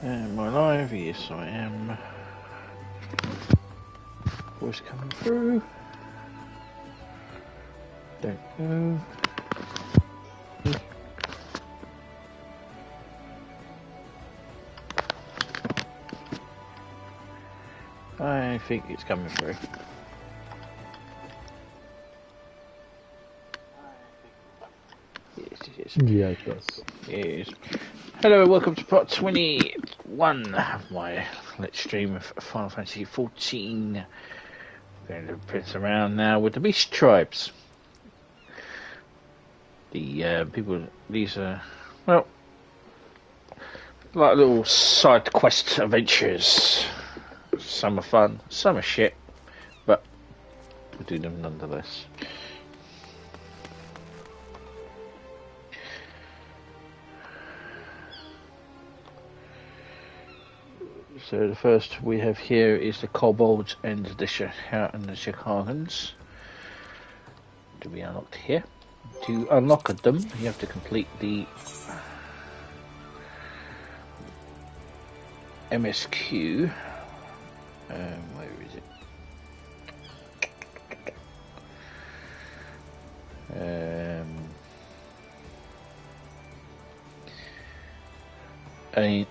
Am I live? Yes, I am. Voice coming through. Don't know. I think it's coming through. Yes, it is. Yeah, it does. It is. Hello and welcome to part 21 of my Let's Stream of Final Fantasy XIV. Going to print around now with the Beast Tribes. The people, these are, well, like little side quest adventures. Some are fun, some are shit, but we'll do them nonetheless. So the first we have here is the kobolds and the Shikagans to be unlocked here. To unlock them, you have to complete the MSQ. Where is it?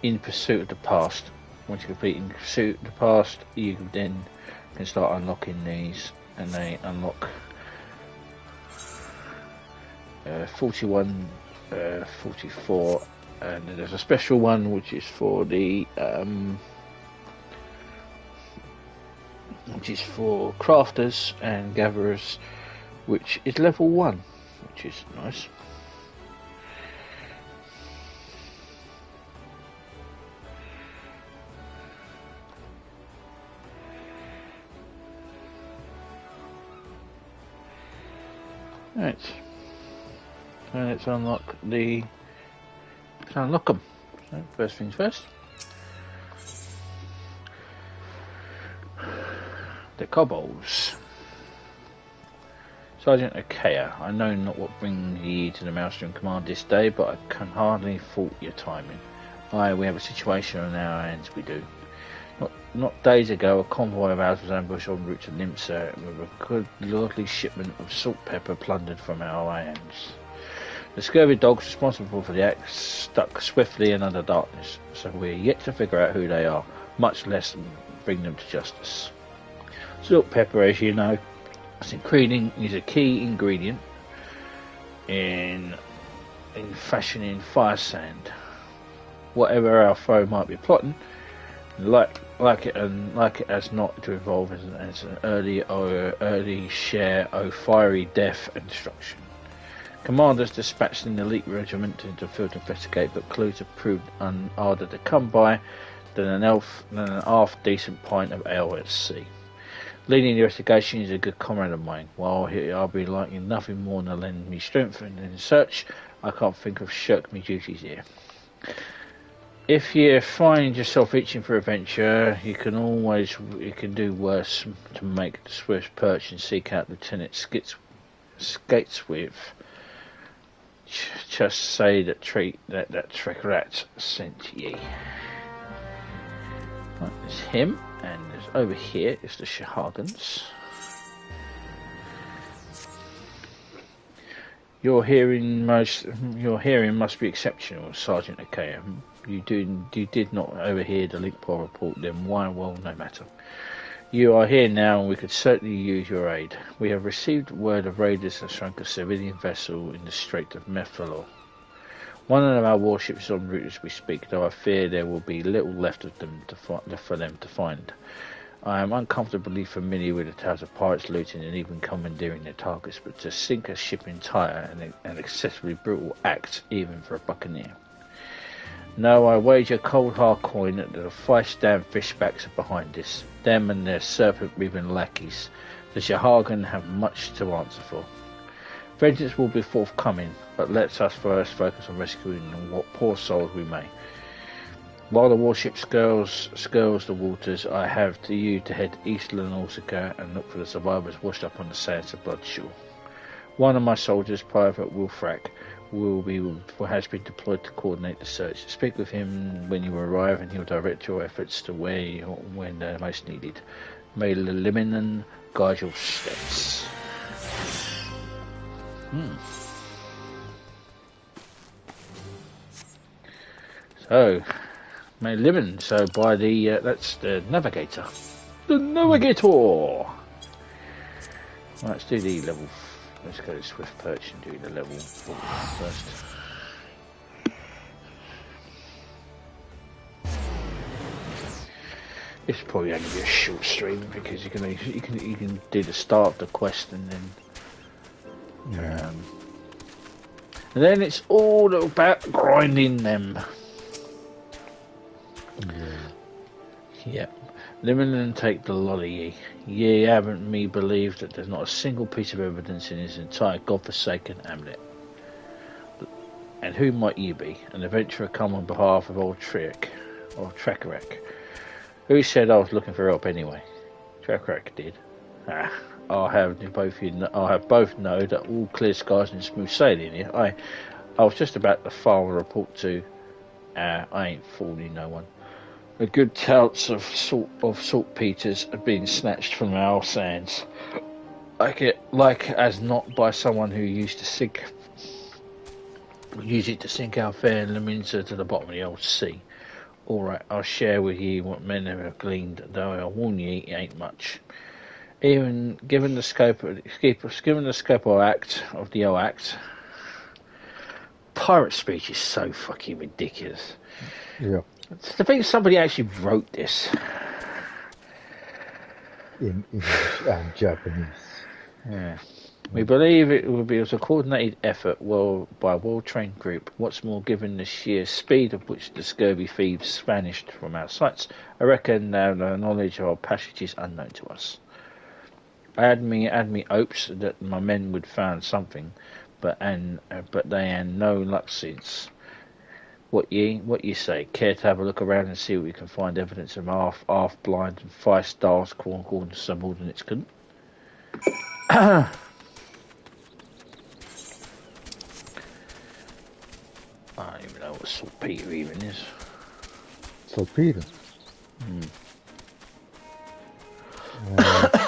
In Pursuit of the Past. Once you complete In Pursuit of the Past, you then can start unlocking these, and they unlock 41, 44, and then there's a special one which is for the which is for crafters and gatherers, which is level 1, which is nice. Right. So let's unlock the. Let's unlock them. So first things first. The kobolds. Sergeant Achaia, I know not what brings ye to the Maelstrom Command this day, but I can hardly fault your timing. Aye, we have a situation on our hands, we do. Not days ago, a convoy of ours was ambushed en route to Nimsa with a good lordly shipment of salt pepper plundered from our hands. The scurvy dogs responsible for the act stuck swiftly in under darkness, so we're yet to figure out who they are, much less bring them to justice. Salt pepper, as you know, is a key ingredient in fashioning fire sand. Whatever our foe might be plotting, like it as not to evolve as an early share of fiery death and destruction. Commanders dispatched an elite regiment into the field to investigate, but clues have proved harder to come by than an half decent pint of ale at sea. Leading the investigation is a good comrade of mine. While I'll be liking nothing more than to lend me strength in search, I can't think of shirk me duties here. If you find yourself itching for adventure, you can do worse to make the swift perch and seek out Lieutenant Skates with. Just say that trick rat sent ye. Right, there's him, and there's over here is the Shikagans. Your hearing must be exceptional, Sergeant Achaia. You did not overhear the Linkpor report, then why? Well, no matter. You are here now, and we could certainly use your aid. We have received word of raiders have sunk a civilian vessel in the Strait of Mephalor. One of our warships is en route as we speak, though I fear there will be little left of them for them to find. I am uncomfortably familiar with the tales of pirates looting and even commandeering their targets, but to sink a ship entire an excessively brutal act, even for a buccaneer. No, I wager cold hard coin that the 5 damn fishbacks are behind this. Them and their serpent-weaving lackeys. The Shahagan have much to answer for. Vengeance will be forthcoming, but let us first focus on rescuing what poor souls we may. While the warship scurls the waters, I have to you to head east of Nausicaa and look for the survivors washed up on the sands of Bloodshore. One of my soldiers, Private Wilfrack, has been deployed to coordinate the search. Speak with him when you arrive, and he'll direct your efforts to when they're most needed. May Liminen guide your steps. So, May Liminen. So by the that's the navigator. The navigator. Right, let's do the level. Let's go to Swift Perch and do the level 4 first. This will probably only be a short stream because you can do the start of the quest and then and then it's all about grinding them. Yep. Limit and take the lot of ye. Ye haven't me believed that there's not a single piece of evidence in his entire godforsaken hamlet. And who might you be? An adventurer come on behalf of old Trekarak. Who said I was looking for help anyway? Trekarak did. I'll have both know that all clear skies and smooth sailing here. I was just about to file a report to. I ain't fooling no one. A good touts of saltpeters have been snatched from our sands, like as not by someone who use it to sink our fair lemons to the bottom of the old sea. All right, I'll share with ye what men have gleaned, though I warn ye, it ain't much. Even given the scope of the old act, pirate speech is so fucking ridiculous. Yeah. I think somebody actually wrote this in English and Japanese. Yeah. We believe it will be a coordinated effort by a well-trained group. What's more, given the sheer speed of which the scurvy thieves vanished from our sights, I reckon the knowledge of our passage is unknown to us. I had me hopes that my men would find something, but they had no luck since. What ye say? Care to have a look around and see if we can find evidence of half blind and 5 stars according to subordinates couldn't? I don't even know what saltpeter even is. Saltpeter?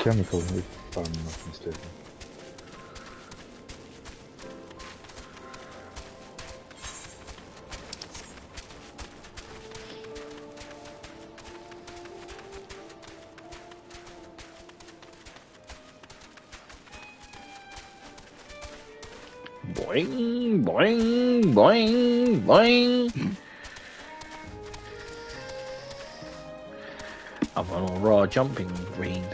Chemical, if I'm not mistaken. Boing, boing, boing, boing. I'm on a raw jumping green.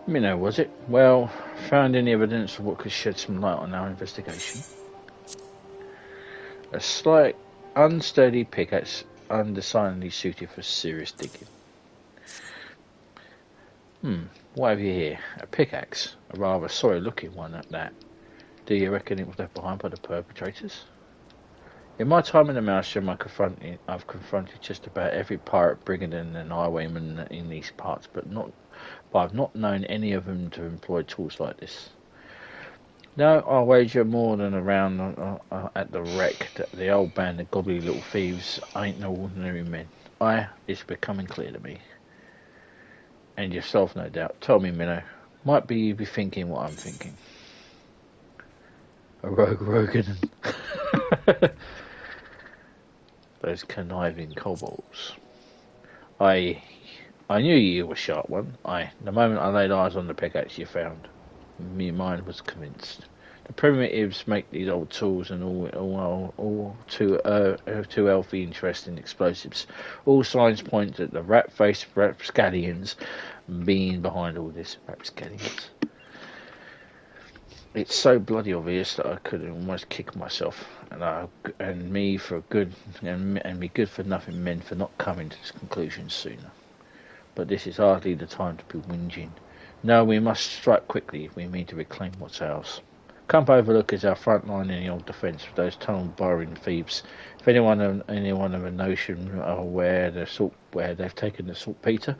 Minnow, was it? Well, found any evidence of what could shed some light on our investigation? A slight, unsteady pickaxe, undecidedly suited for serious digging. What have you here? A pickaxe? A rather sorry-looking one at that. Do you reckon it was left behind by the perpetrators? In my time in the Maelstrom, I've confronted just about every pirate brigand and highwayman in these parts, but I've not known any of them to employ tools like this. No, I'll wager more than around at the wreck that the old band of gobbly little thieves ain't no ordinary men. It's becoming clear to me. And yourself, no doubt. Tell me, Minnow, might be you be thinking what I'm thinking. A Rogan. Those conniving kobolds. I knew you were a sharp one. The moment I laid eyes on the pickaxe you found, my mind was convinced. The primitives make these old tools and all too healthy interest in explosives. All signs point at the rat-faced rapscallions being behind all this. Rapscallions. It's so bloody obvious that I could almost kick myself, and me for good, and me good for nothing men for not coming to this conclusion sooner. But this is hardly the time to be whinging. No, we must strike quickly if we mean to reclaim what's ours. Camp Overlook is our front line in the old defence of those tunnel-burrowing thieves. If anyone of a notion are where they've taken the saltpeter,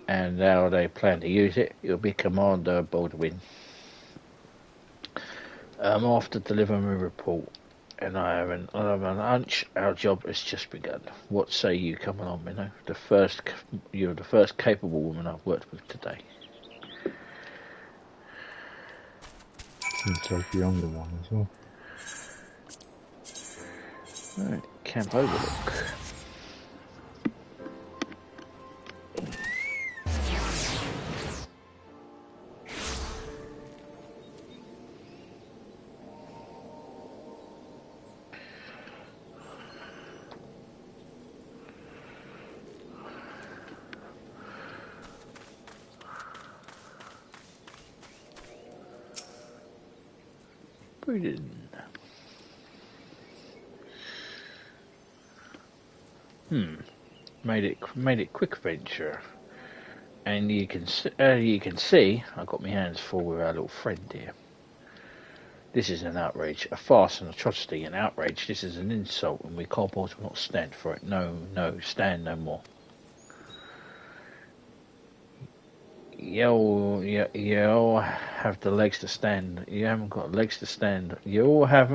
and how they plan to use it, it'll be Commander Baldwin. I'm off to deliver my report, and I have an hunch our job has just begun. What say you? Come along, Minnow. You're the first capable woman I've worked with today. Seems like the younger one as well. Right, Camp Overlook. Brilliant. Made it quick venture, and you can see I got my hands full with our little friend here. This is an outrage, a farce, an atrocity, an outrage. This is an insult, and we kobolds will not stand for it. No, stand no more. You all have the legs to stand. You haven't got legs to stand. You all have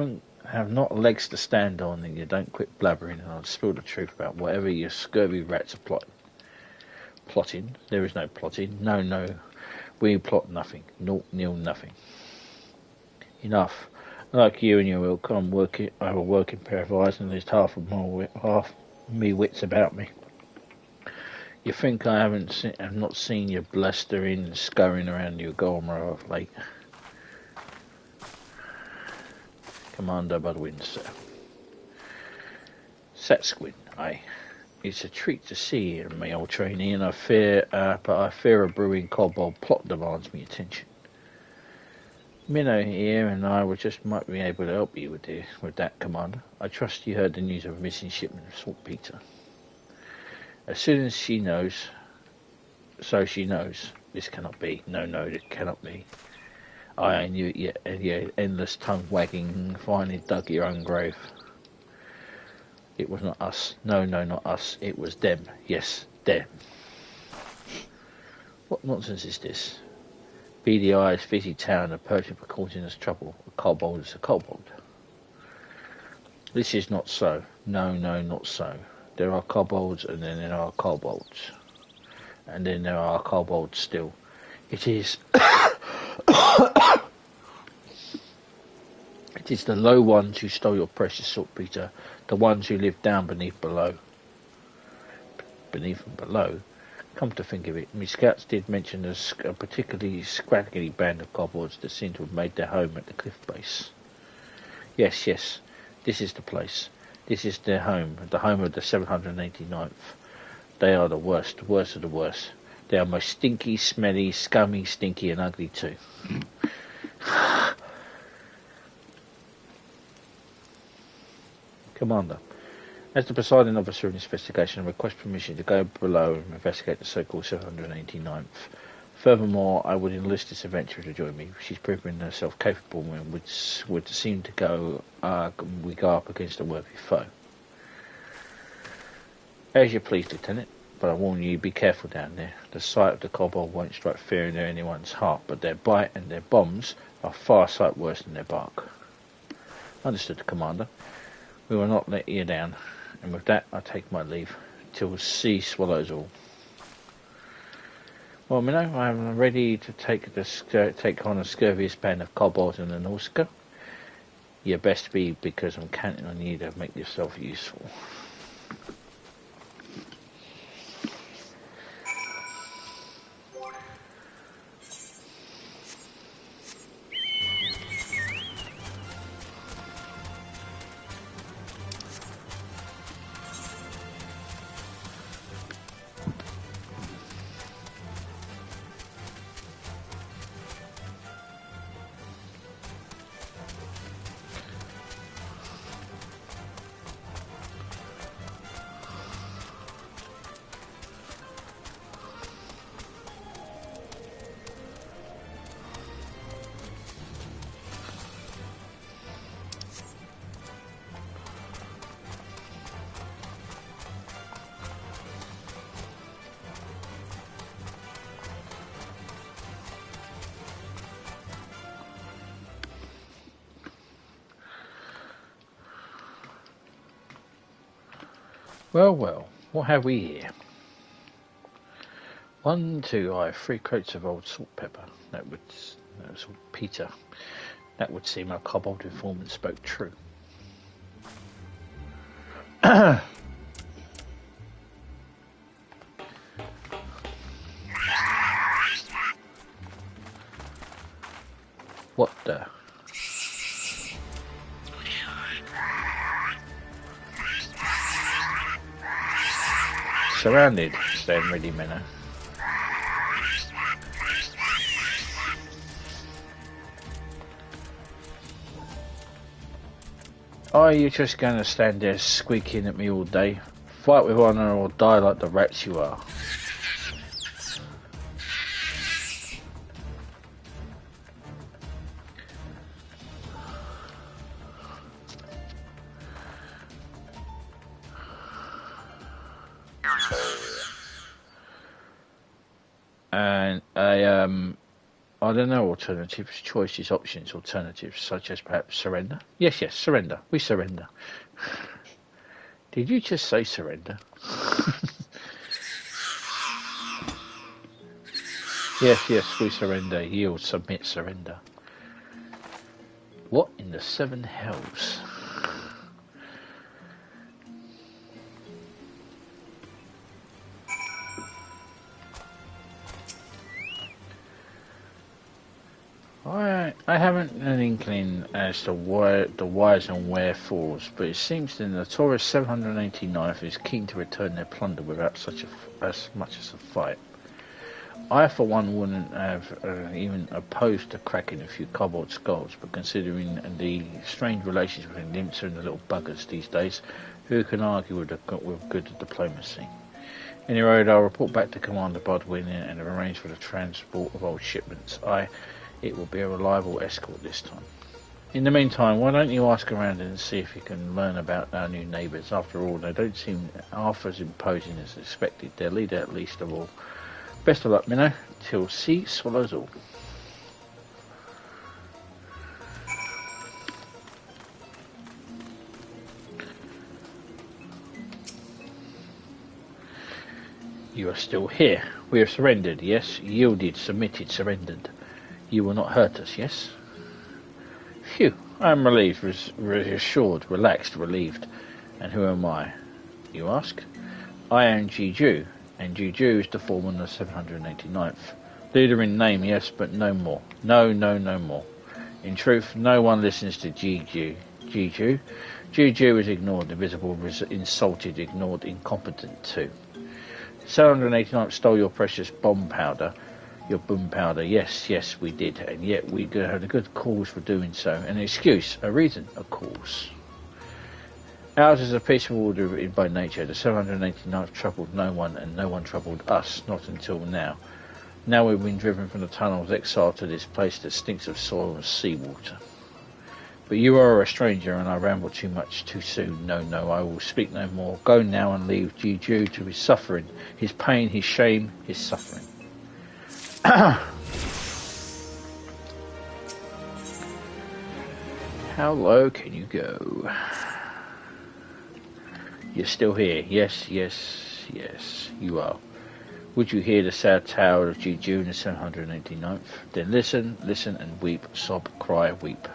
not legs to stand on, and you don't quit blabbering, and I'll spill the truth about whatever your scurvy rats are plotting. Plotting? There is no plotting. No. We plot nothing. Naught, nil, nothing. Enough. Like you and your ilk, I have a working pair of eyes, and there's half me wits about me. You think I have not seen you blustering and scurrying around your Gormara of late? Commander Budwin, sir. Satsquin, aye. It's a treat to see you, my old trainee, and I fear a brewing kobold plot demands me attention. Minnow here and I might be able to help you with that, Commander. I trust you heard the news of a missing shipment of saltpeter. As soon as she knows, this cannot be. No, it cannot be. I knew it yet, and your endless tongue wagging finally dug your own grave. It was not us. No, not us. It was them. Yes, them. What nonsense is this? Beady eyes, fizzy town, a person for causing us trouble. A kobold is a kobold. This is not so. No, not so. There are kobolds, and then there are kobolds. And then there are kobolds still. It is... It is the low ones who stole your precious saltpeter, the ones who live down beneath and below. Come to think of it, my scouts did mention a particularly scraggly band of kobolds that seem to have made their home at the cliff base. Yes, this is the place. This is their home, the home of the 789th. They are the worst of the worst. They are most stinky, smelly, scummy, stinky, and ugly too. Commander, as the presiding officer in this investigation, I request permission to go below and investigate the so-called 789th. Furthermore, I would enlist this adventurer to join me. She's proven herself capable and would seem to go up against a worthy foe. As you please, Lieutenant, but I warn you, be careful down there. The sight of the kobold won't strike fear into anyone's heart, but their bite and their bombs are far sight worse than their bark. Understood, Commander. We will not let you down, and with that I take my leave, till the sea swallows all. Well, Minnow, I am ready to take on a scurviest band of kobolds in the Norska. You best be, because I'm counting on you to make yourself useful. Well, well, what have we here? 1, 2, I have 3 crates of old salt pepper. That was Peter. That would seem our kobold informant spoke true. What the? Surrounded. Stand ready, Menno. Are you just going to stand there squeaking at me all day? Fight with honour or die like the rats you are. And I don't know, alternatives, choices, options, alternatives, such as perhaps surrender. Yes, surrender. We surrender. Did you just say surrender? Yes, we surrender. Yield, submit, surrender. What in the 7 hells? I haven't an inkling as to why the whys and wherefores, but it seems the notorious 789th is keen to return their plunder without as much as a fight. I, for one, wouldn't have even opposed to cracking a few kobold skulls, but considering the strange relations between Limsa and the little buggers these days, who can argue with good diplomacy? Anyway, I'll report back to Commander Bodwin and have arranged for the transport of old shipments. It will be a reliable escort this time. In the meantime, why don't you ask around and see if you can learn about our new neighbours? After all, they don't seem half as imposing as expected. Their leader, at least of all. Best of luck, Minnow, till sea swallows all. You are still here. We have surrendered, yes? Yielded, submitted, surrendered. You will not hurt us, yes? Phew, I am relieved, reassured, relaxed, relieved. And who am I, you ask? I am Jiju, and Jiju is the foreman of 789th. Leader in name, yes, but no more. No more. In truth, no one listens to Jiju. Jiju is ignored, invisible, insulted, ignored, incompetent too. 789th stole your precious bomb powder. Your boom powder, yes, we did, and yet we had a good cause for doing so. An excuse, a reason, a cause. Ours is a peaceful order by nature. The 789th troubled no one, and no one troubled us, not until now. Now we've been driven from the tunnels, exiled to this place that stinks of soil and seawater. But you are a stranger, and I ramble too much too soon. No, I will speak no more. Go now and leave Juju to his suffering, his pain, his shame, his suffering. How low can you go? You're still here. Yes, you are. Would you hear the sad tale of Juju in the 789th? Then listen and weep, sob, cry, weep.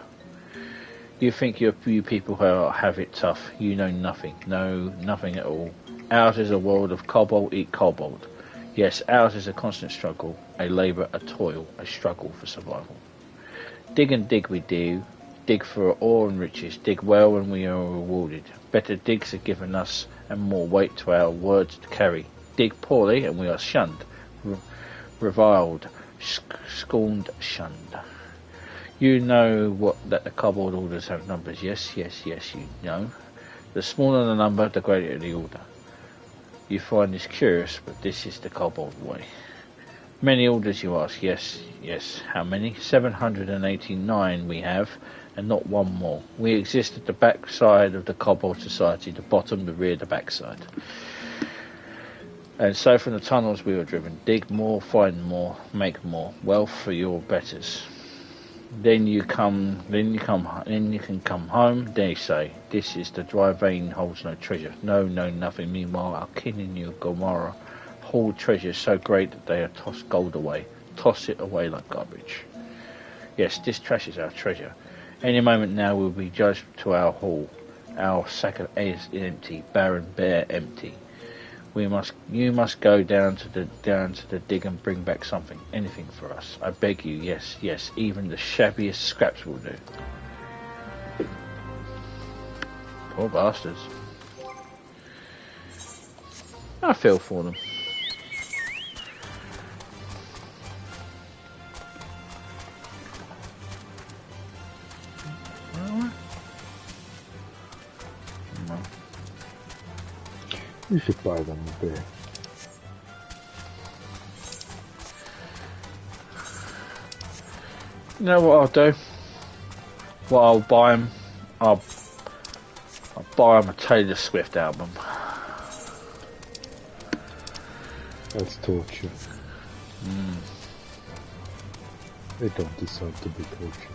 You think you people have it tough. You know nothing. No, nothing at all. Ours is a world of kobold eat kobold. Yes, ours is a constant struggle, a labour, a toil, a struggle for survival. Dig and dig we do, dig for ore and riches, dig well and we are rewarded. Better digs are given us and more weight to our words to carry. Dig poorly and we are shunned, reviled, scorned, shunned. You know that the kobold orders have numbers, yes, you know. The smaller the number, the greater the order. You find this curious, but this is the kobold way. Many orders, you ask. Yes. How many? 789 we have, and not one more. We exist at the backside of the kobold society, the bottom, the rear, the backside. And so from the tunnels we were driven. Dig more, find more, make more. Wealth for your betters. Then you can come home. They say, this is the dry vein holds no treasure. No, nothing. Meanwhile, our king in New Gomorrah hold treasure so great that they are tossed gold away. Toss it away like garbage. Yes, this trash is our treasure. Any moment now we'll be judged to our hall. Our sack of eggs is empty, barren, bare, empty. You must go down to the dig and bring back something, anything for us. I beg you, yes, even the shabbiest scraps will do. Poor bastards. I feel for them. You should buy them a beer. You know what I'll do? What I'll buy them, I'll buy them a Taylor Swift album. That's torture. Mm. They don't deserve to be tortured.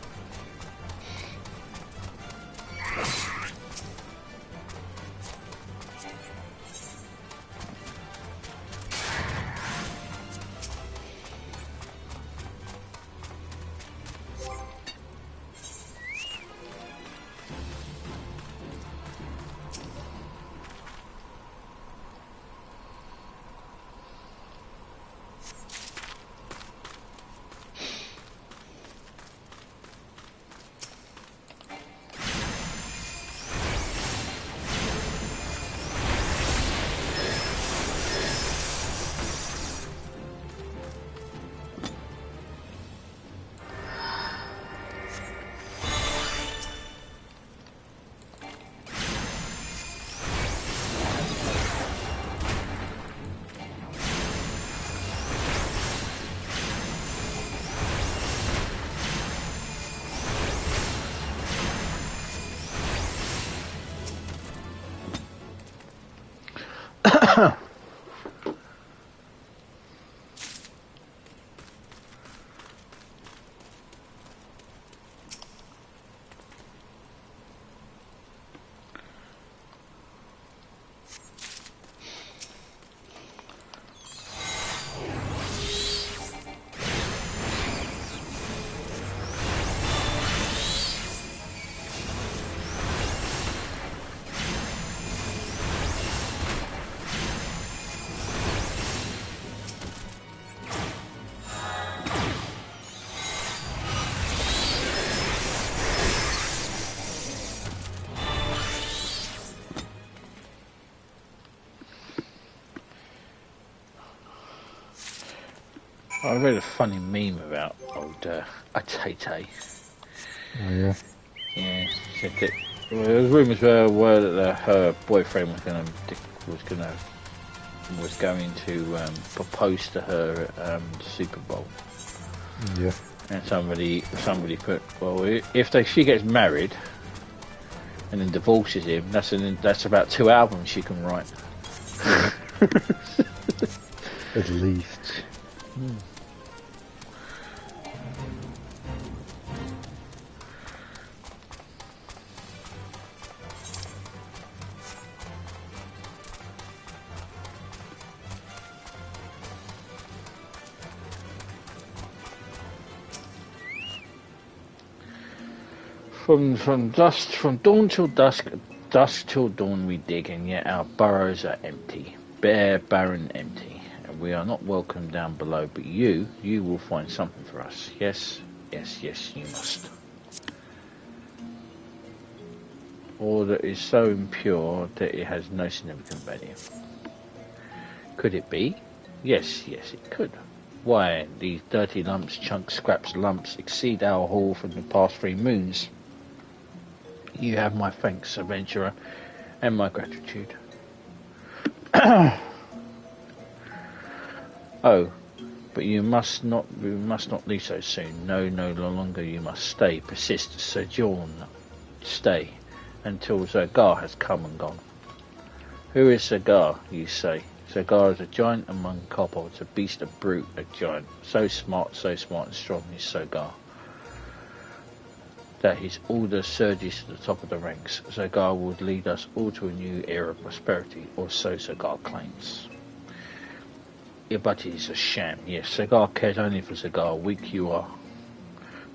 I read a funny meme about old Atete. Oh yeah? Yeah, said that there was rumours were that her boyfriend was going to propose to her at the Super Bowl. Yeah. And somebody put, well, if she gets married and then divorces him, that's about 2 albums she can write. At least. From dawn till dusk till dawn we dig, and yet our burrows are empty, bare, barren, empty, and we are not welcome down below. But you will find something for us. Yes, you must. Or that is so impure that it has no significant value. Could it be? Yes, it could. Why, these dirty lumps, chunks, scraps, lumps exceed our haul from the past 3 moons. You have my thanks, adventurer, and my gratitude. Oh, but we must not leave so soon. No longer you must stay, persist, sojourn, stay, until Zergar has come and gone. Who is Zergar, you say? Zergar is a giant among kobolds, a beast, a brute, a giant. So smart and strong is Zergar. that his order surges to the top of the ranks. Zagar would lead us all to a new era of prosperity, or so Zagar claims. Yeah, but it is a sham. Yes, Zagar cares only for Zagar. Weak you are.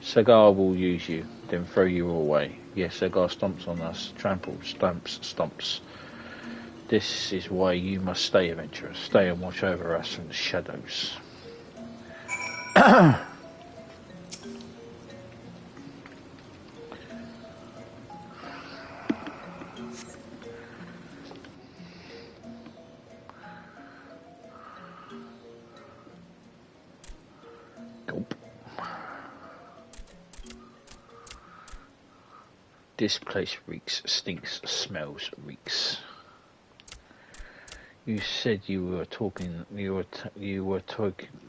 Zagar will use you, then throw you away. Yes, Zagar stomps on us, tramples, stomps. This is why you must stay, adventurer. Stay and watch over us from the shadows. This place reeks, stinks, smells, reeks. You said you were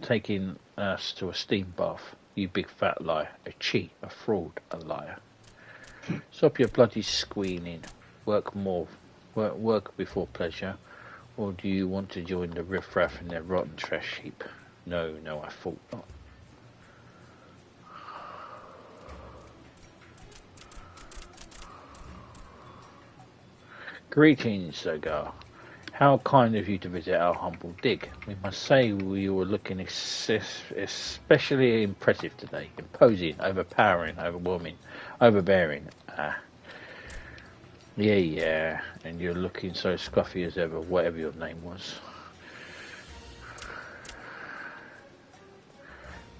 taking us to a steam bath. You big fat liar, a cheat, a fraud, a liar. Stop your bloody squealing. Work before pleasure, or do you want to join the riffraff in their rotten trash heap? No, I thought not. Greetings, Zagar. How kind of you to visit our humble dig. We must say you were looking especially impressive today. Imposing, overpowering, overwhelming, overbearing. Yeah, and you're looking so scruffy as ever, whatever your name was.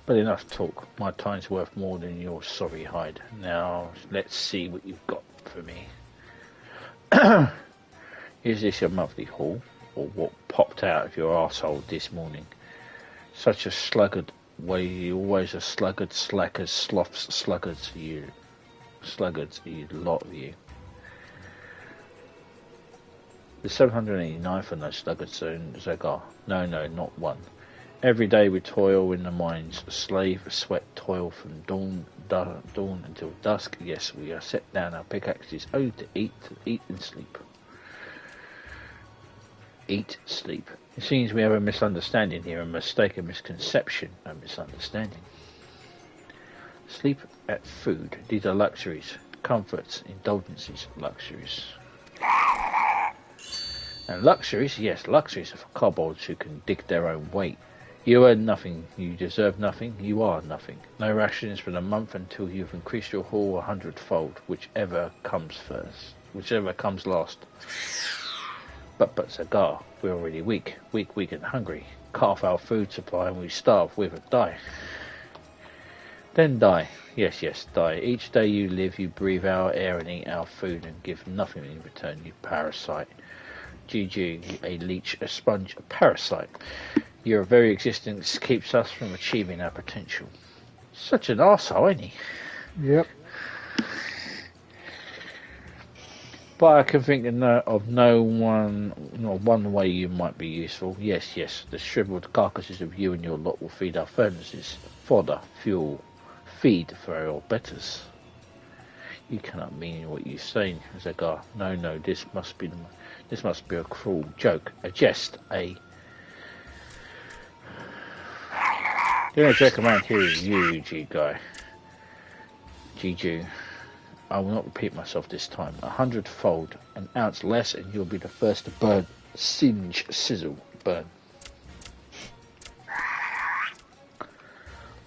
But enough talk. My time's worth more than your sorry hide. Now, let's see what you've got for me. Is this your monthly haul, or what popped out of your arsehole this morning? Such a sluggard way, you always a sluggard, slackers, sloths, sluggards, you lot of you. The 789 for no sluggards, Zagar. No, not one. Every day we toil in the mines, slave, sweat, toil from dawn until dusk. Yes, we are set down our pickaxes, to eat and sleep. Eat, sleep. It seems we have a misunderstanding here, a misconception, a misunderstanding. Sleep at food. These are luxuries, comforts, indulgences, luxuries. And luxuries, yes, luxuries are for kobolds who can dig their own weight. You earn nothing, you deserve nothing, you are nothing. No rations for the month until you've increased your haul 100-fold, whichever comes last. But Zagar, we're already weak and hungry. Cut off our food supply and we starve, we would die. Then die. Yes, die. Each day you live, you breathe our air and eat our food and give nothing in return, you parasite. GG, a leech, a sponge, a parasite. Your very existence keeps us from achieving our potential. Such an arsehole, ain't he? Yep. But I can think of one way you might be useful. Yes, the shriveled carcasses of you and your lot will feed our furnaces. Fodder, fuel, feed for our betters. You cannot mean what you say, Zagar. No, this must be a cruel joke, a jest, The only joke around here is you, G-guy. G-Jew. I will not repeat myself this time. 100-fold, an ounce less, and you'll be the first to burn. Singe, sizzle, burn.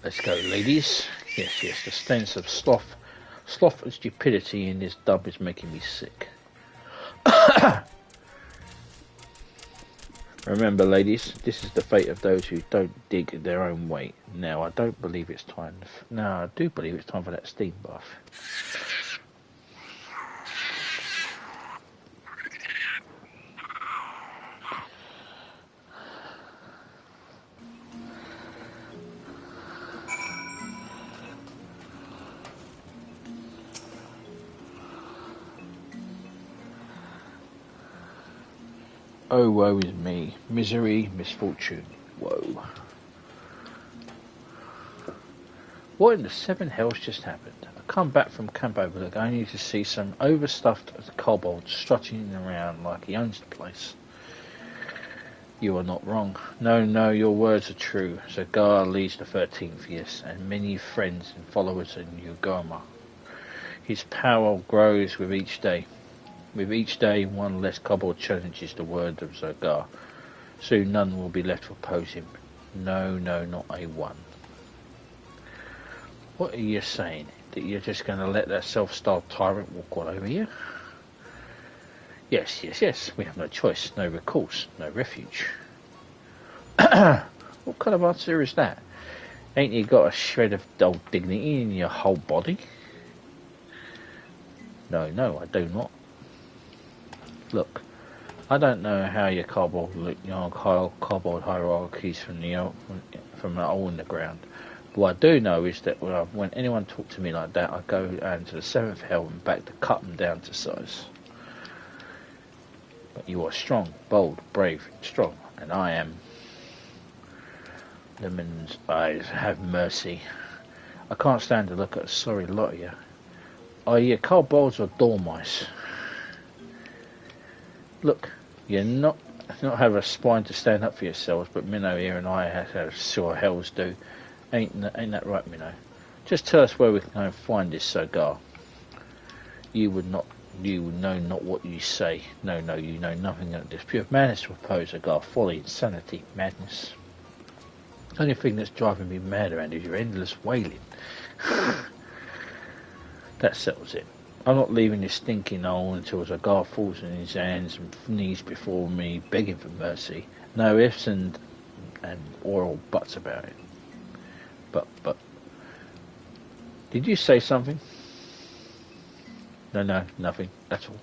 Let's go, ladies. Yes, the stench of sloth and stupidity in this dub is making me sick. Remember, ladies, this is the fate of those who don't dig their own weight. Now, I do believe it's time for that steam bath. Oh, woe is me. Misery, misfortune, woe. What in the seven hells just happened? I come back from Camp Overlook only to see some overstuffed kobold strutting around like he owns the place. You are not wrong. No, your words are true. Zagar leads the 13th, yes, and many friends and followers in Ugoma. His power grows with each day. With each day, one less kobold challenges the word of Zagar. Soon none will be left to oppose him. No, not a one. What are you saying? That you're just going to let that self-styled tyrant walk all over you? Yes. We have no choice, no recourse, no refuge. What kind of answer is that? Ain't you got a shred of old dignity in your whole body? No, I do not. Look, I don't know how your kobold hierarchies from the hole in the ground. What I do know is that when anyone talks to me like that, I go down to the 7th hell and back to cut them down to size. But you are strong, bold, brave, strong, and I am. Lemon's eyes have mercy. I can't stand to look at a sorry lot of you. Are you kobolds or dormice? Look, you're not have a spine to stand up for yourselves, but Minnow here and I have sure hells do. Ain't that right, Minnow? Just tell us where we can go and find this Zagar. You would know not what you say. No, you know nothing of this. Pure madness to oppose Zagar. Folly, insanity, madness. The only thing that's driving me mad around is your endless wailing. That settles it. I'm not leaving this stinking hole until Zagar falls in his hands and knees before me, begging for mercy. No ifs and or buts about it. But, did you say something? No, nothing. That's all.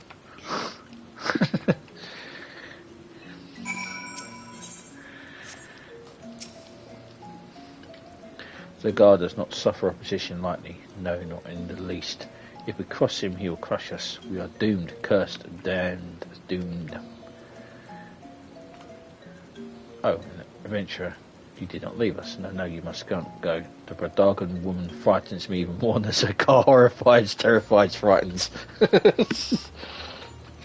Zagar does not suffer opposition lightly. No, not in the least. If we cross him, he will crush us. We are doomed, cursed, damned, doomed. Oh, adventurer, you did not leave us. No, you must go. The Bradagan woman frightens me even more than Zagar horrifies, terrifies, frightens.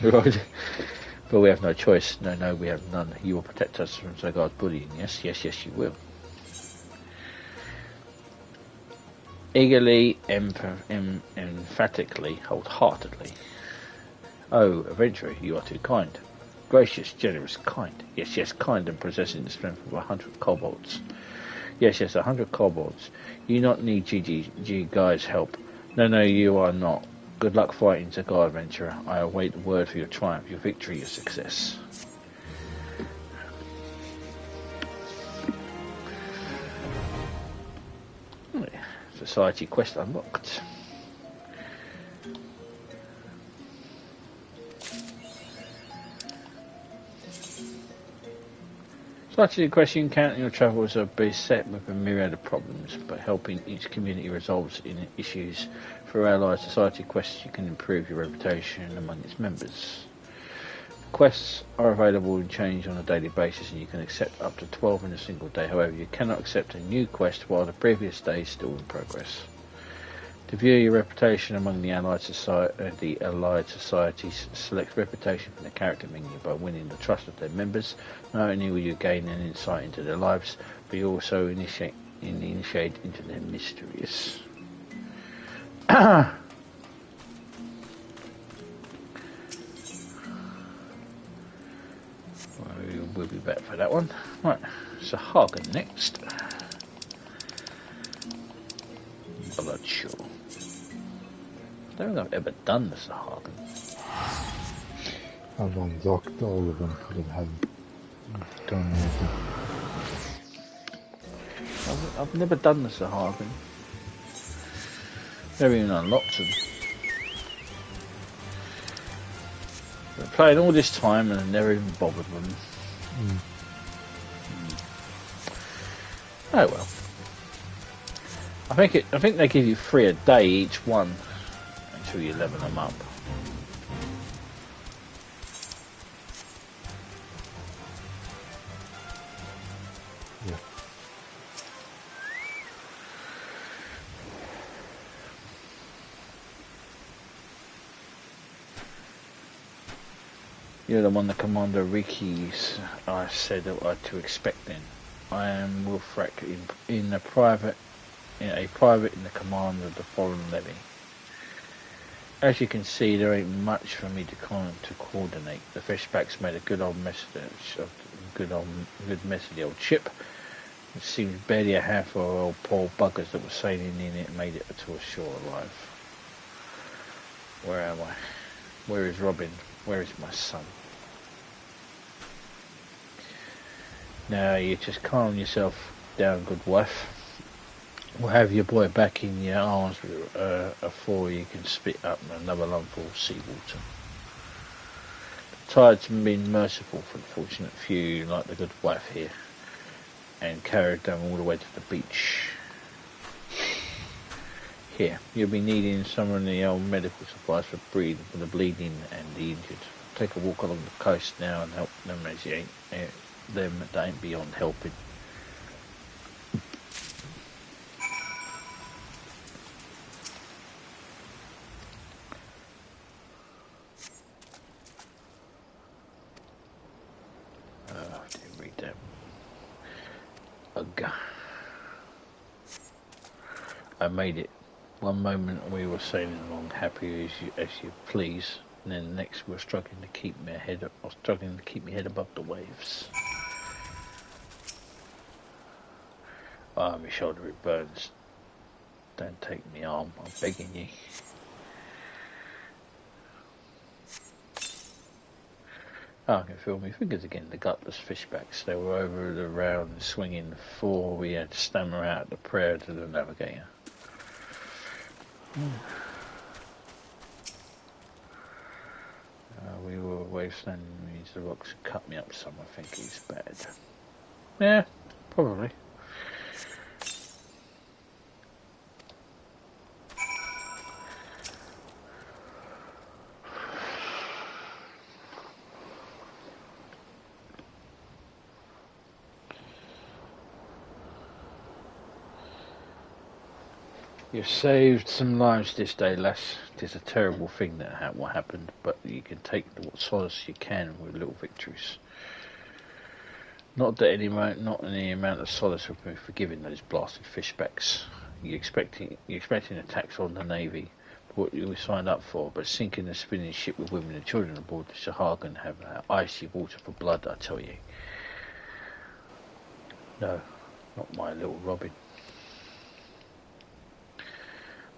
Right. But we have no choice. No, we have none. You will protect us from Zagar's bullying. Yes, you will. Eagerly, emphatically, wholeheartedly. Oh, adventurer, you are too kind. Gracious, generous, kind. Yes, kind and possessing the strength of 100 kobolds. Yes, 100 kobolds. You not need GG Guy's help. No, you are not. Good luck fighting, Zagar adventurer. I await the word for your triumph, your victory, your success. Society quest unlocked. Society quest you encounter in your travels are beset with a myriad of problems, but helping each community resolves in issues for allied society quests you can improve your reputation among its members. Quests are available and change on a daily basis, and you can accept up to 12 in a single day. However, you cannot accept a new quest while the previous day is still in progress. To view your reputation among the allied societies, select reputation from the character menu. By winning the trust of their members, not only will you gain an insight into their lives, but you also initiate into their mysteries. We'll be back for that one. Right, so Hagen next. Bloodshaw. I don't think I've ever done the Sahagin. I've unlocked all of them, but I haven't done anything. I've never done the Sahagin. Never even unlocked them. Been playing all this time and I've never even bothered them. Oh well. I think they give you 3 a day each one until you level them up. Yeah. You're the one the Commander Riki's I said what to expect then. I am Wolfrak in a private in the command of the foreign levy. As you can see, there ain't much for me to coordinate. The fishbacks made a good mess of the old ship. It seems barely a handful of old poor buggers that were sailing in it made it to shore alive. Where am I? Where is Robin? Where is my son? Now you just calm yourself down, good wife. We'll have your boy back in your arms before you can spit up another lump of seawater. The tides have been merciful for the fortunate few like the good wife here, and carried them all the way to the beach. Here, you'll be needing some of the old medical supplies for the bleeding and the injured. Take a walk along the coast now and help them as you ain't them that ain't beyond helping. I didn't read that. Ugh. I made it. One moment we were sailing along happy as you please, and then the next we were struggling to keep my head above the waves. Ah, my shoulder, it burns. Don't take me arm, I'm begging you. I can feel my fingers again, the gutless fishbacks. They were over the round swinging before we had to stammer out the prayer to the navigator. We were wave standing against the rocks and cut me up some. I think he's bad. Yeah, probably. You've saved some lives this day, lass. It is a terrible thing that what happened, but you can take what solace you can with little victories. Not any amount of solace will be forgiving those blasted fishbacks. You're expecting attacks on the navy, what you signed up for, but sinking a spinning ship with women and children aboard the Sahagan have icy water for blood, I tell you. No, not my little Robin.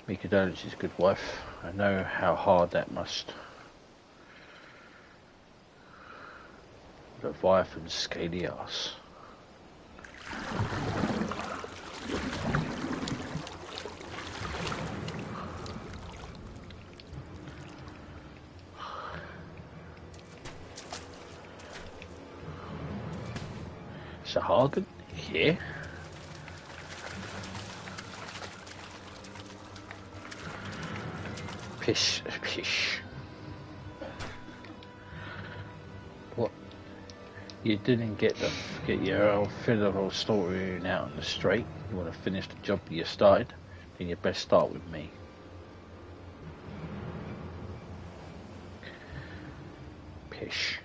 Me condolences, good wife. I know how hard that must. Leviathan's scaly ass. Sahagan? Here? Pish. What? You didn't get your old fiddle story out on the straight? You want to finish the job you started? Then you best start with me. Pish.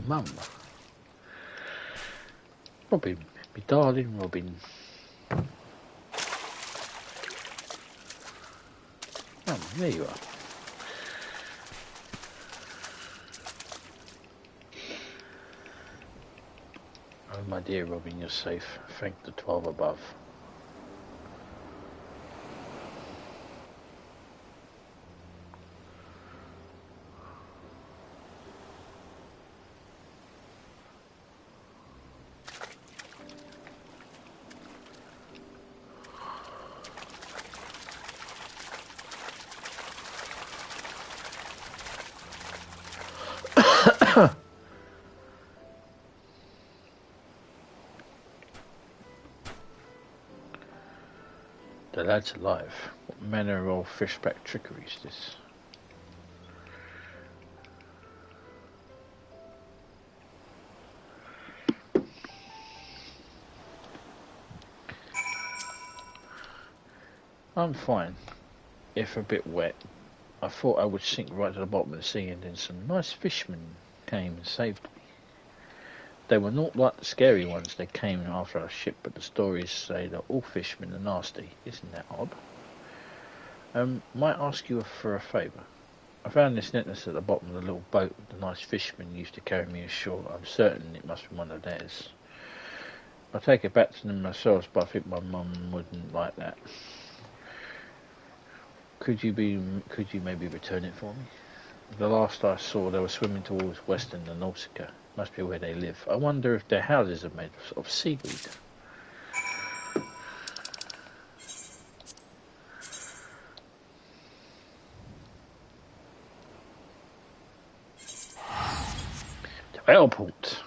Mum. Robin, my darling Robin. Mum, there you are. Oh, my dear Robin, you're safe. Thank the 12 above. The lad's alive. What manner of fishback trickery is this? I'm fine. if a bit wet. I thought I would sink right to the bottom of the sea, and then some nice fishermen came and saved me. They were not like the scary ones. They came after our ship, but the stories say that all fishermen are nasty. Isn't that odd? Might ask you for a favour. I found this necklace at the bottom of the little boat the nice fishermen used to carry me ashore. I'm certain it must be one of theirs. I'll take it back to them myself, but I think my mum wouldn't like that. Could you maybe return it for me? The last I saw, they were swimming towards Western and Nausicaa. Must be where they live. I wonder if their houses are made of seaweed. The airport.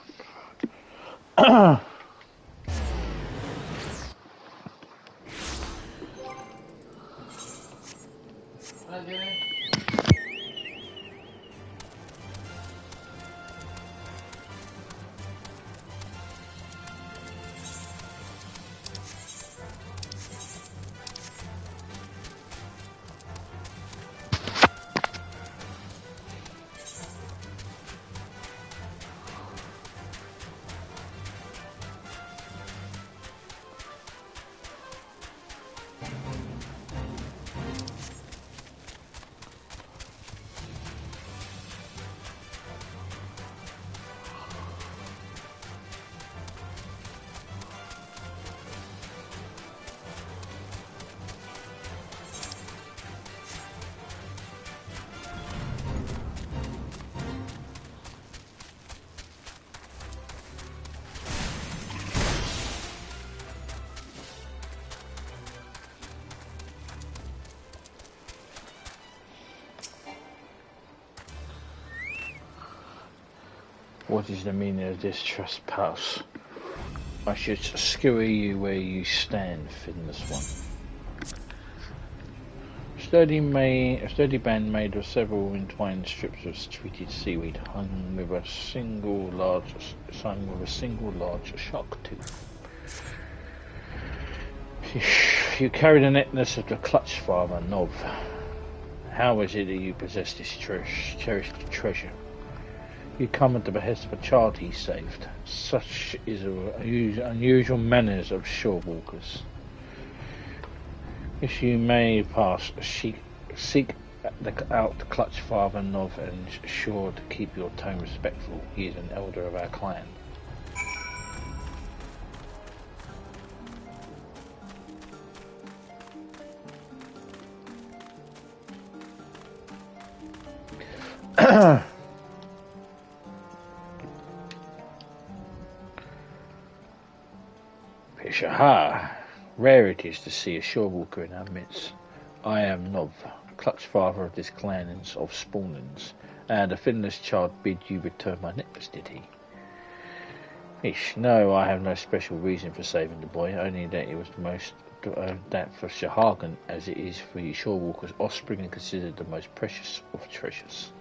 What is the meaning of this trespass? I should skewer you where you stand, Fitness One. A sturdy band made of several entwined strips of treated seaweed hung with a single large shark tooth. You carried a necklace of the clutch father, Nov. How is it that you possess this cherished treasure? You come at the behest of a child he saved. Such is unusual manners of shore walkers. If you may pass, seek out the clutch father Nov and sure to keep your tone respectful. He is an elder of our clan. Pishaha! Rare it is to see a shore walker in our midst. I am Nov, clutch father of this clan of spawnings, and a finless child bid you return my necklace, did he? No, I have no special reason for saving the boy, only that it was that for Shahagan, as it is for you shore walkers, offspring are considered the most precious of treasures.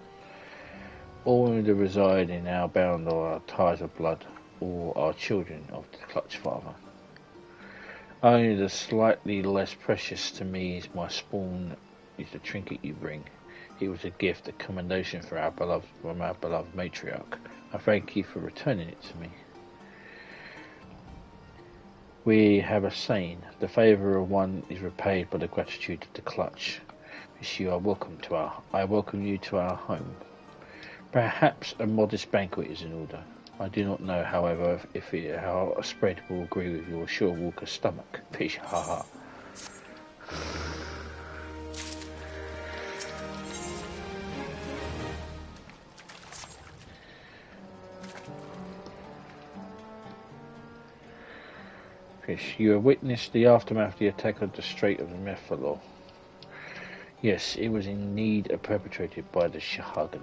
All that reside in our bound are ties of blood, or are children of the clutch father. Only the slightly less precious to me is my spawn, is the trinket you bring. It was a gift, a commendation from our beloved matriarch. I thank you for returning it to me. We have a saying, the favour of one is repaid by the gratitude of the clutch. I welcome you to our home. Perhaps a modest banquet is in order. I do not know, however, how a spread will agree with your shore walker's stomach. Pish, ha ha. Pish, you have witnessed the aftermath of the attack on the Strait of the Mephalor. Yes, it was indeed perpetrated by the Shahagan.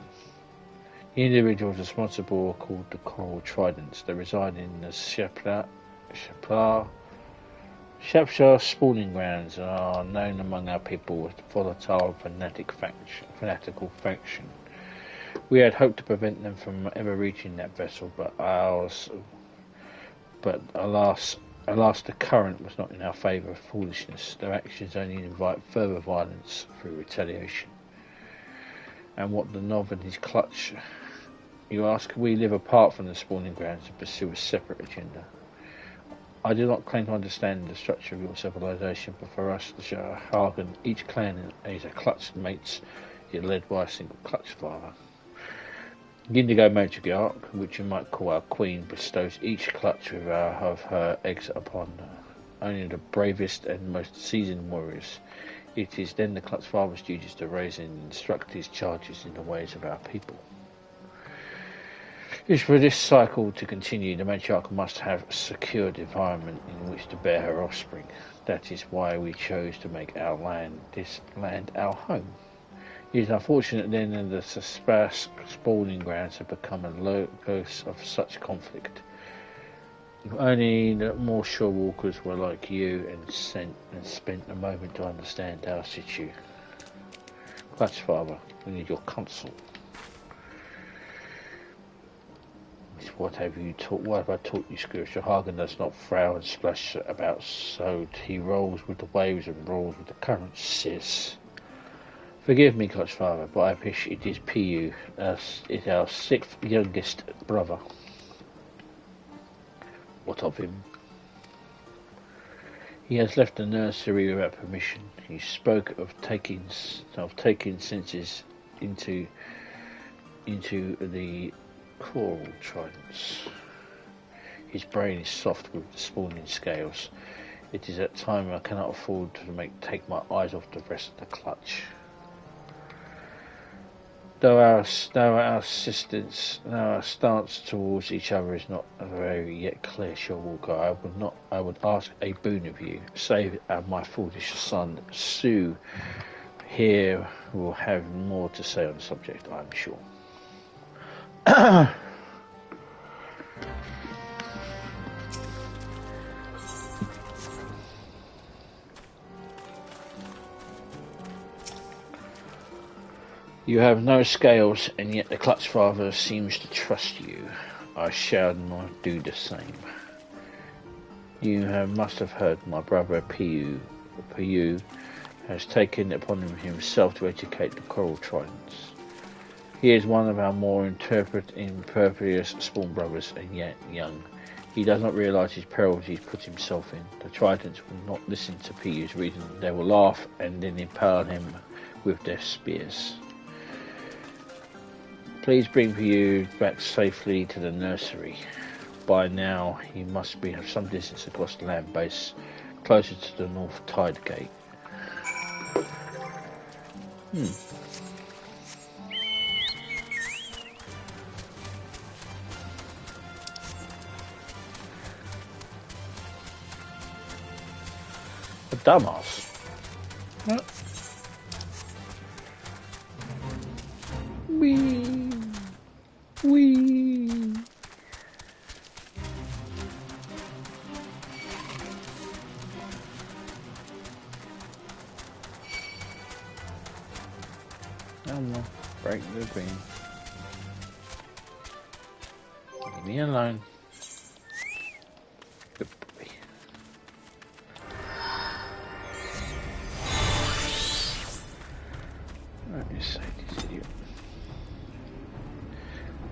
The individuals responsible are called the Coral Tridents. They reside in the Shapshire spawning grounds and are known among our people as the volatile fanatical faction. We had hoped to prevent them from ever reaching that vessel, but alas, Alas, the current was not in our favour of foolishness. Their actions only invite further violence through retaliation. And what the Nov and his clutch? You ask, we live apart from the spawning grounds and pursue a separate agenda. I do not claim to understand the structure of your civilization, but for us, the Hagen, each clan is a clutch mates, yet led by a single clutch father. The Indigo Matriarch, which you might call our queen, bestows each clutch with of her eggs upon only the bravest and most seasoned warriors. It is then the clutch father's duties to raise and instruct his charges in the ways of our people. If for this cycle to continue, the matriarch must have a secured environment in which to bear her offspring. That is why we chose to make this land our home. It is unfortunate then that the sparse spawning grounds have become a locus of such conflict. If only the more sure walkers were like you and spent a moment to understand our situ. Clutch Father, we need your counsel. What have you taught? What have I taught you, Scourge? Hagen does not frown and splash about, so he rolls with the waves and rolls with the currents, sis. Forgive me, Clutch Father, but I wish it is Pu, is our 6th youngest brother. What of him? He has left the nursery without permission. He spoke of taking senses into the coral tridents. His brain is soft with the spawning scales. It is at time I cannot afford to take my eyes off the rest of the clutch. Though our stance towards each other is not very yet clear, Sure Walker, I would ask a boon of you. Save my foolish son, Sue, here will have more to say on the subject, I am sure. You have no scales, and yet the Clutch Father seems to trust you. I shall not do the same. You must have heard my brother Pu has taken it upon himself to educate the coral tridents. He is one of our more impervious spawn brothers, and yet young. He does not realise his perils he's put himself in. The tridents will not listen to Pu's reason. They will laugh and then impale him with their spears. Please bring Pu back safely to the nursery. By now, he must be some distance across the land base, closer to the North Tide Gate. A dumbass. Wee. Come on, break the green. Leave me alone. Good boy. Let me say this idiot.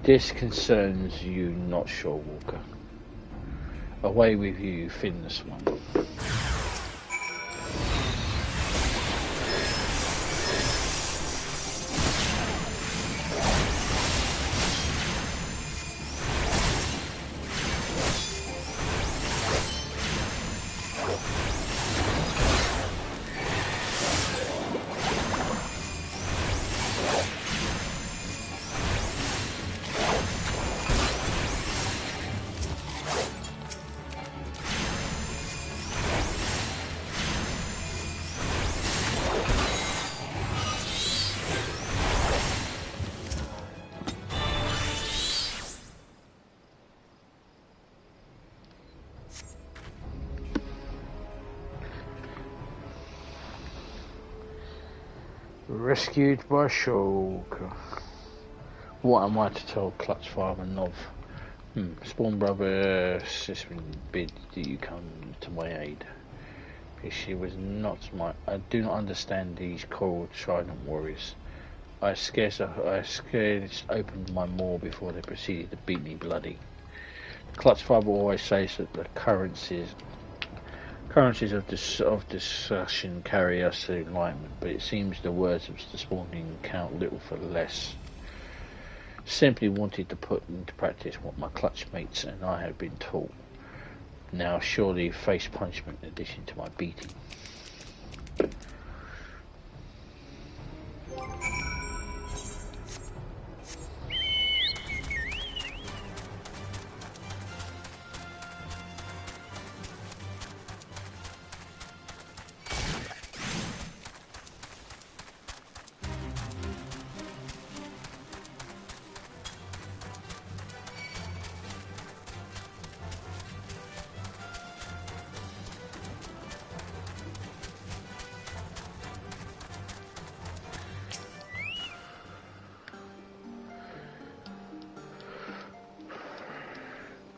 This concerns you, not Sure Walker. Away with you, finless one. Rescued by Shulk. What am I to tell Clutch Father Nov? Spawn brother, sister bid that you come to my aid. She was not my. I do not understand these cold trident warriors. I scarce opened my maw before they proceeded to beat me bloody. Clutch father always says that the currencies of discussion carry us to enlightenment, but it seems the words of the spawning count little for less. Simply wanted to put into practice what my clutch mates and I had been taught. Now surely face punishment in addition to my beating.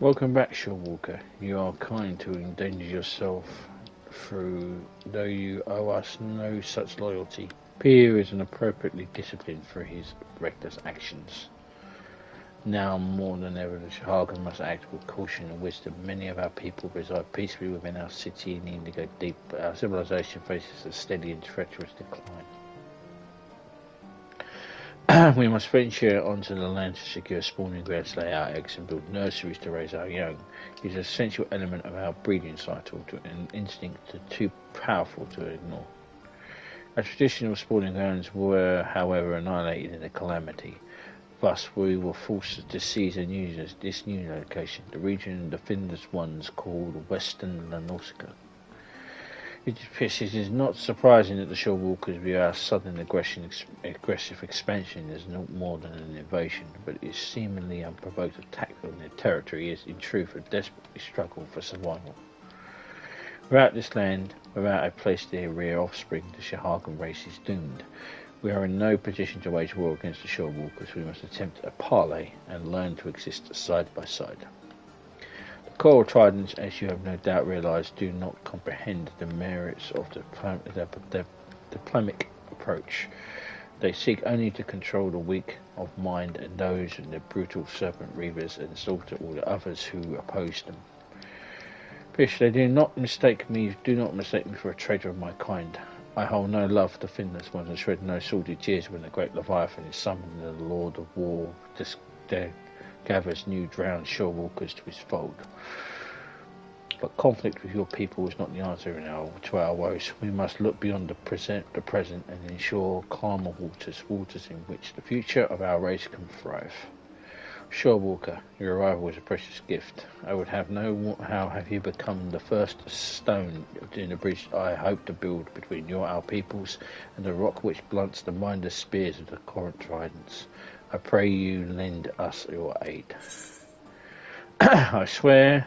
Welcome back, Shorewalker. You are kind to endanger yourself though you owe us no such loyalty. Pierre is appropriately disciplined for his reckless actions. Now more than ever, the Shahagan must act with caution and wisdom. Many of our people reside peacefully within our city in the Indigo Deep, but our civilization faces a steady and treacherous decline. We must venture onto the land to secure spawning grounds to lay our eggs and build nurseries to raise our young. It is an essential element of our breeding cycle, an instinct too powerful to ignore. Our traditional spawning grounds were, however, annihilated in a calamity. Thus, we were forced to seize and use this new location, the region the Findus ones called Western Lanorsica. It is not surprising that the Shorewalkers view our sudden aggressive expansion as no more than an invasion, but its seemingly unprovoked attack on their territory is, in truth, a desperate struggle for survival. Without this land, without a place to rear offspring, the Shahagan race is doomed. We are in no position to wage war against the Shorewalkers. We must attempt a parley and learn to exist side by side. Coral tridents, as you have no doubt realised, do not comprehend the merits of the diplomatic approach. They seek only to control the weak of mind and those in the brutal serpent reavers and slaughter all the others who oppose them. Fish, they do not mistake me for a traitor of my kind. I hold no love for the Finland's ones and shed no salty tears when the great Leviathan is summoned and the Lord of War gathers new drowned shorewalkers to his fold. But conflict with your people is not the answer to our woes. We must look beyond the present and ensure calmer waters in which the future of our race can thrive. Shorewalker, your arrival is a precious gift. I would have known how have you become the first stone in the bridge I hope to build between our peoples and the rock which blunts the mindless spears of the current tridents. I pray you lend us your aid. I swear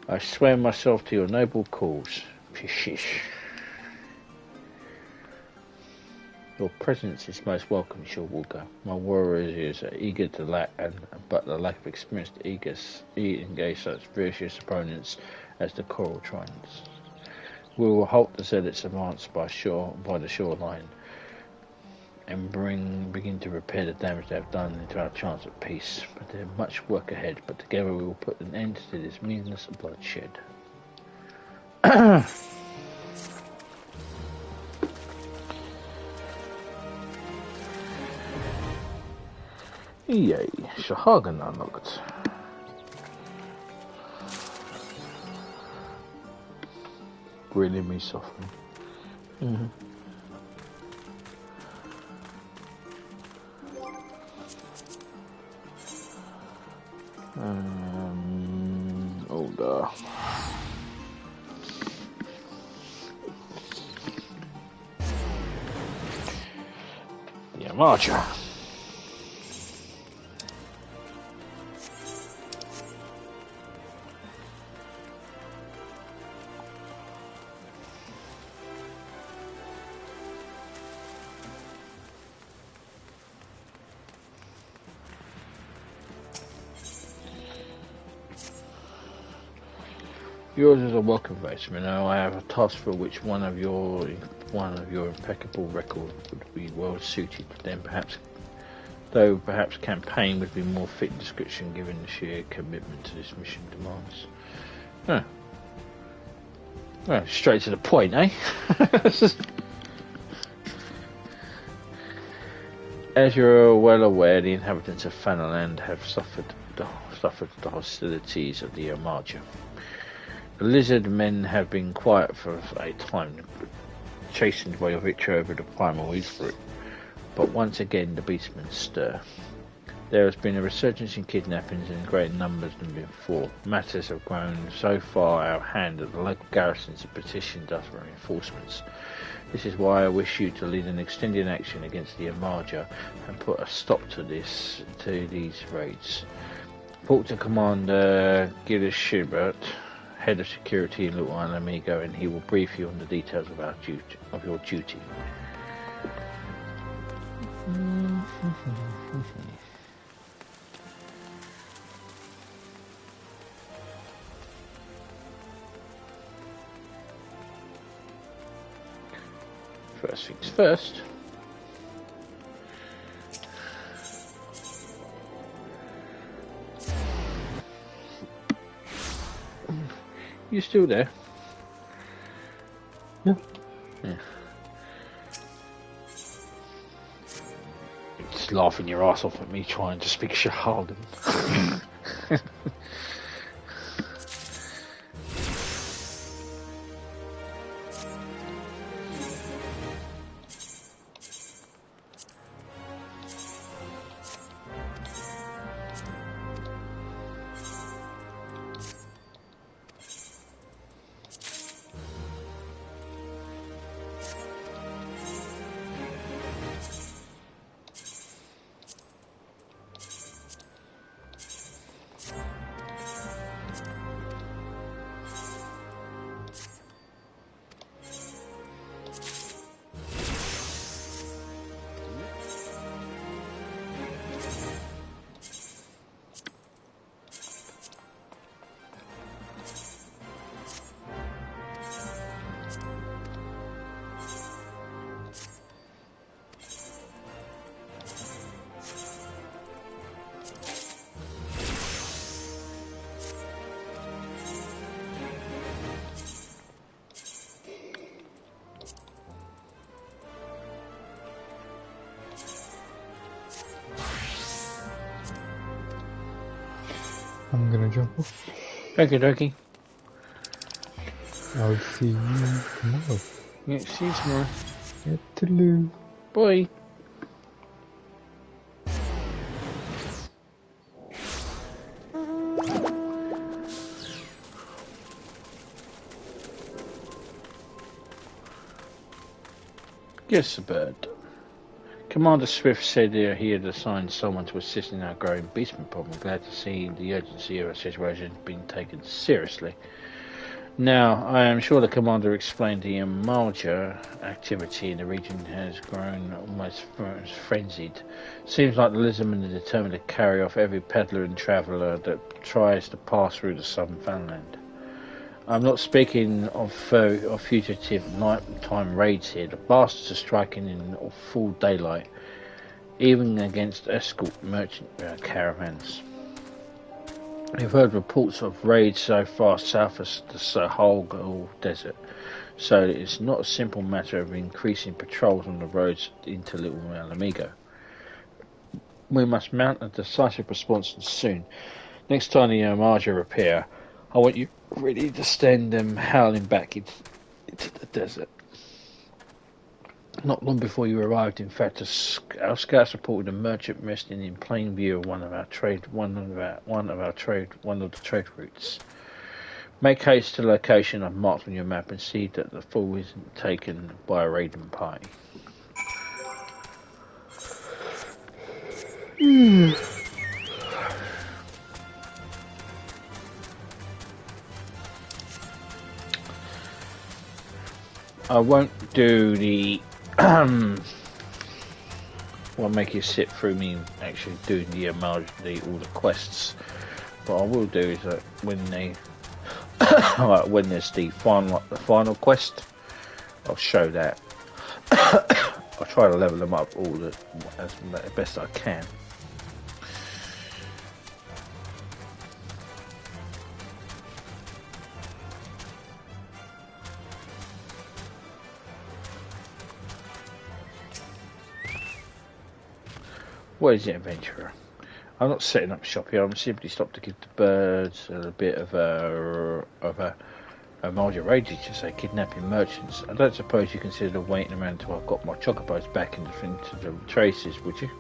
myself to your noble cause. Pishish. Your presence is most welcome, Shorewalker. My warriors are eager but the lack of experience to engage such vicious opponents as the coral tridents. We will halt the zealots advance by the shoreline and begin to repair the damage they have done into our chance of peace. But there is much work ahead, but together we will put an end to this meaningless bloodshed. Yay, Shahagan unlocked. Grilling me softly. Older. Yeah, Marcher. Yours is a welcome vote, Minnow. I have a task for which one of your impeccable record would be well suited. Perhaps campaign would be more fit description given the sheer commitment to this mission demands. Huh. Well, straight to the point, eh? As you're well aware, the inhabitants of Fanaland have suffered the hostilities of the Umarja. The lizard men have been quiet for a time, chastened by your victory over the primal Ifrit. But once again, the beastmen stir. There has been a resurgence in kidnappings in greater numbers than before. Matters have grown so far out of hand that the local garrisons have petitioned us for reinforcements. This is why I wish you to lead an extended action against the Umarja and put a stop to these raids. Report to Commander Gilles Schubert, Head of Security in Little Amigo, and he will brief you on the details of your duty. First things first. You still there? Yeah. Yeah. Just laughing your ass off at me trying to speak Shahaldan. I'm gonna jump off. Okie dokie. I'll see you tomorrow. Yeah, see you tomorrow. Yeah, toodaloo. Bye. Yes, a bird. Commander Swift said he had assigned someone to assist in our growing beastman problem. Glad to see the urgency of our situation being taken seriously. Now, I am sure the Commander explained the Umarja activity in the region has grown almost frenzied. Seems like the lizardmen are determined to carry off every peddler and traveller that tries to pass through the southern Fanland. I'm not speaking of fugitive nighttime raids here. The bastards are striking in full daylight, even against escort merchant caravans. We've heard reports of raids so far south of the Sahel Desert, so it's not a simple matter of increasing patrols on the roads into Little Amigo. We must mount a decisive response soon. Next time the Umarja appear, I want you ready to send them howling back into the desert. Not long before you arrived, in fact, our scouts reported a merchant resting in plain view of one of the trade routes. Make haste to the location I've marked on your map and see that the fool isn't taken by a raiding party. I won't do the won't make you sit through me actually doing all the quests. What I will do is that when they Alright, when there's the final quest, I'll show that. I'll try to level them up as best I can. What is it, adventurer? I'm not setting up shop here. I'm simply stopped to give the birds a bit of a major rages, to say kidnapping merchants. I don't suppose you consider waiting around until I've got my chocobos back into the traces, would you?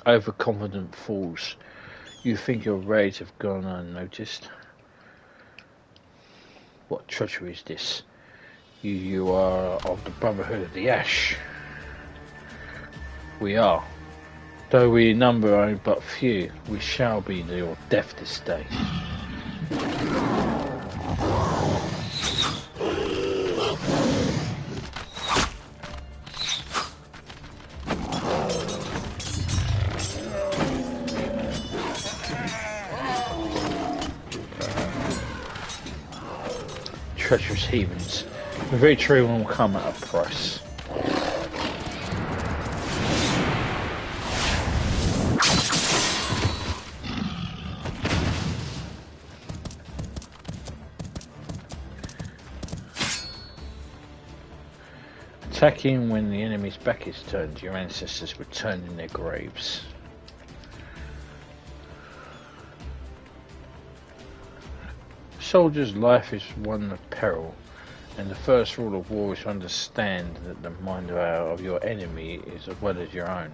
Overconfident fools. You think your raids have gone unnoticed? What treachery is this? You are of the Brotherhood of the Ash. We are. Though we number are but few, we shall be your death this day. Treacherous heathens. The very true one will come at a price. Attacking when the enemy's back is turned, your ancestors return in their graves. Soldier's life is one of peril, and the first rule of war is to understand that the mind of your enemy is as well as your own.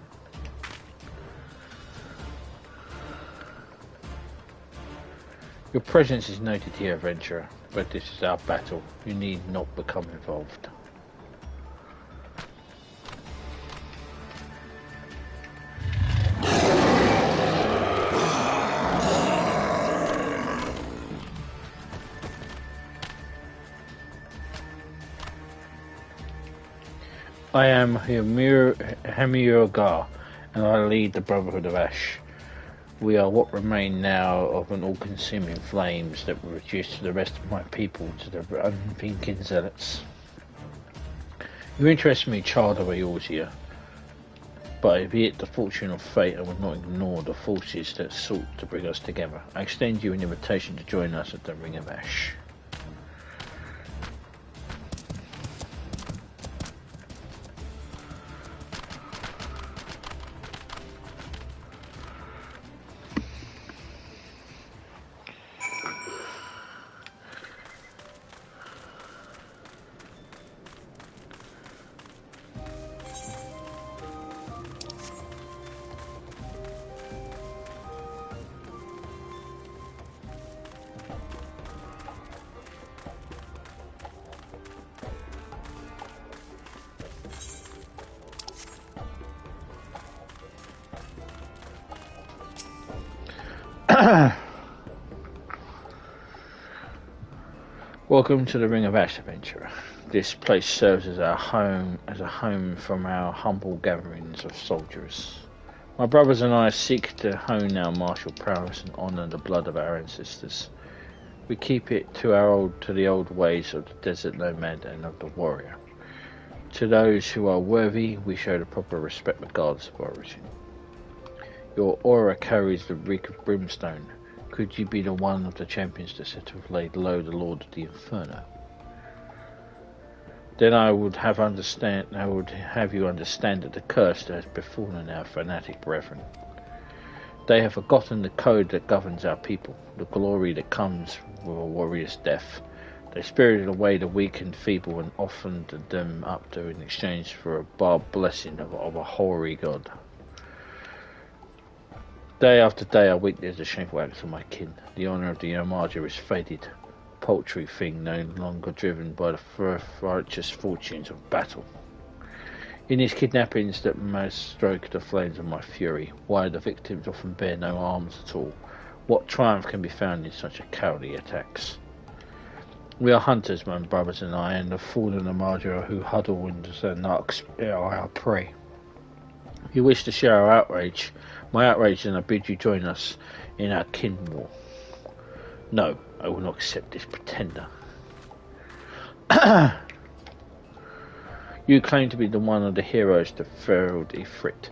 Your presence is noted here, adventurer, but this is our battle. You need not become involved. I am Hamir-Gar, and I lead the Brotherhood of Ash. We are what remain now of an all-consuming flames that will reduce the rest of my people to the unthinking zealots. You interest me, child of Eorzea, but be it the fortune of fate, I will not ignore the forces that sought to bring us together. I extend you an invitation to join us at the Ring of Ash. Welcome to the Ring of Ash, adventurer. This place serves as a home from our humble gatherings of soldiers. My brothers and I seek to hone our martial prowess and honour the blood of our ancestors. We keep it to the old ways of the desert nomad and of the warrior. To those who are worthy, we show the proper respect regardless of origin. Your aura carries the reek of brimstone. Could you be the one of the champions that said to have laid low the Lord of the Inferno? Then I would have you understand that the curse that has befallen our fanatic brethren. They have forgotten the code that governs our people, the glory that comes with a warrior's death. They spirited away the weak and feeble and offered them up to in exchange for a barbed blessing of a hoary god. Day after day I witness the shameful acts of my kin. The honour of the Armager is faded, a paltry thing no longer driven by the righteous fortunes of battle. In these kidnappings that most stroke the flames of my fury, why the victims often bear no arms at all, what triumph can be found in such a cowardly attacks? We are hunters, my brothers and I, and the fallen Armager who huddle in the narcs are our prey. If you wish to share my outrage, then I bid you join us in our kin war. No, I will not accept this pretender. You claim to be the one of the heroes that felled Ifrit.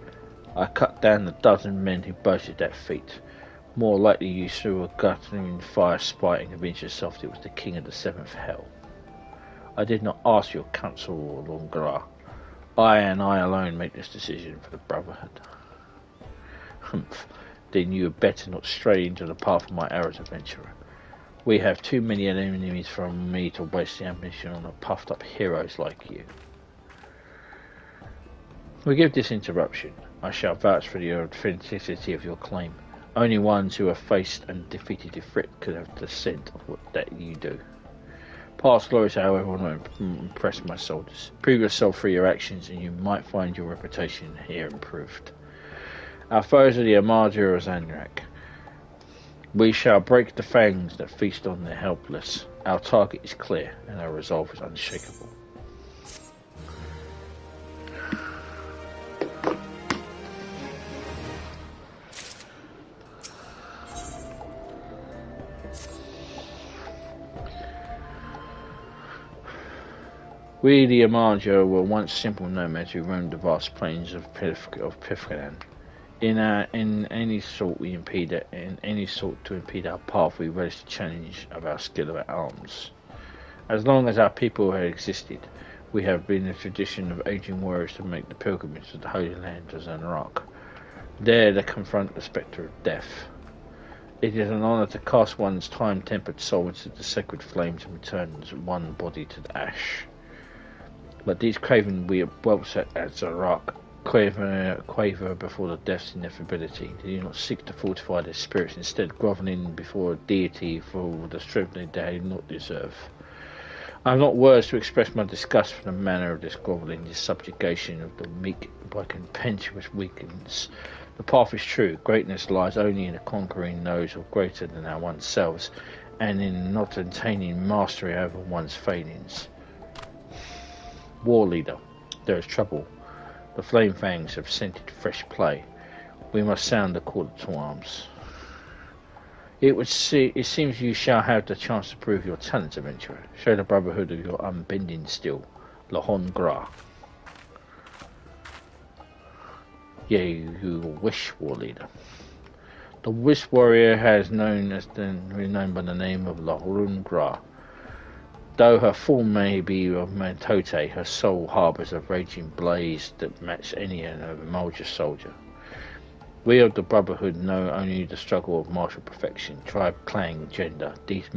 I cut down the dozen men who boasted that feat. More likely you threw a guttering fire spite and convinced yourself that it was the king of the seventh hell. I did not ask your counsel or Longras. I and I alone make this decision for the Brotherhood. Humph. Then you had better not stray into the path of my arrows, adventurer. We have too many enemies for me to waste the ammunition on puffed up heroes like you. Forgive this interruption. I shall vouch for the authenticity of your claim. Only ones who have faced and defeated Ifrit could have the scent of what that you do. Past glories, however, will not impress my soldiers. Prove yourself through your actions, and you might find your reputation here improved. Our foes are the Armager of Zanrak. We shall break the fangs that feast on the helpless. Our target is clear, and our resolve is unshakable. We, the Armager, were once simple nomads who roamed the vast plains of Pifkanan. In any sort to impede our path, we relished the challenge of our skill at arms. As long as our people have existed, we have been a tradition of aging warriors to make the pilgrimage to the Holy Land of Zanrak, there to confront the spectre of death. It is an honour to cast one's time-tempered soul into the sacred flames and return one body to the ash. But these craven we have well set at Zanrak quaver before the death's ineffability. They do not seek to fortify their spirits, instead grovelling before a deity for the strength they do not deserve. I have not words to express my disgust for the manner of this grovelling, this subjugation of the meek by contemptuous weakness. The path is true. Greatness lies only in the conquering those who are greater than our oneselves, and in not attaining mastery over one's failings. War leader, there is trouble. The flame fangs have scented fresh play. We must sound the call to arms. It seems you shall have the chance to prove your talents, adventurer. Show the Brotherhood of your unbending steel, Lahon Gra. Yea, you wish, war leader. The Wisp warrior has known by the name of Lahon Gra. Though her form may be of Mantote, her soul harbours a raging blaze that matches any of a Mulger soldier. We of the Brotherhood know only the struggle of martial perfection, tribe, clan, gender. These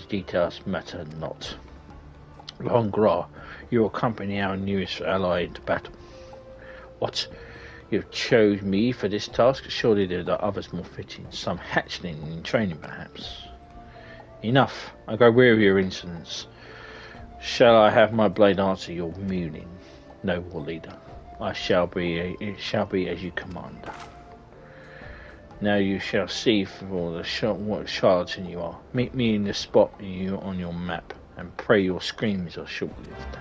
details matter not. Longra, you will accompany our newest ally into battle. What? You have chose me for this task? Surely there are others more fitting, some hatchling in training perhaps. Enough, I grow weary of your insolence. Shall I have my blade answer your mooning? No, war leader. It shall be as you command. Now you shall see for what charlatan you are. Meet me in the spot on your map, and pray your screams are short-lived.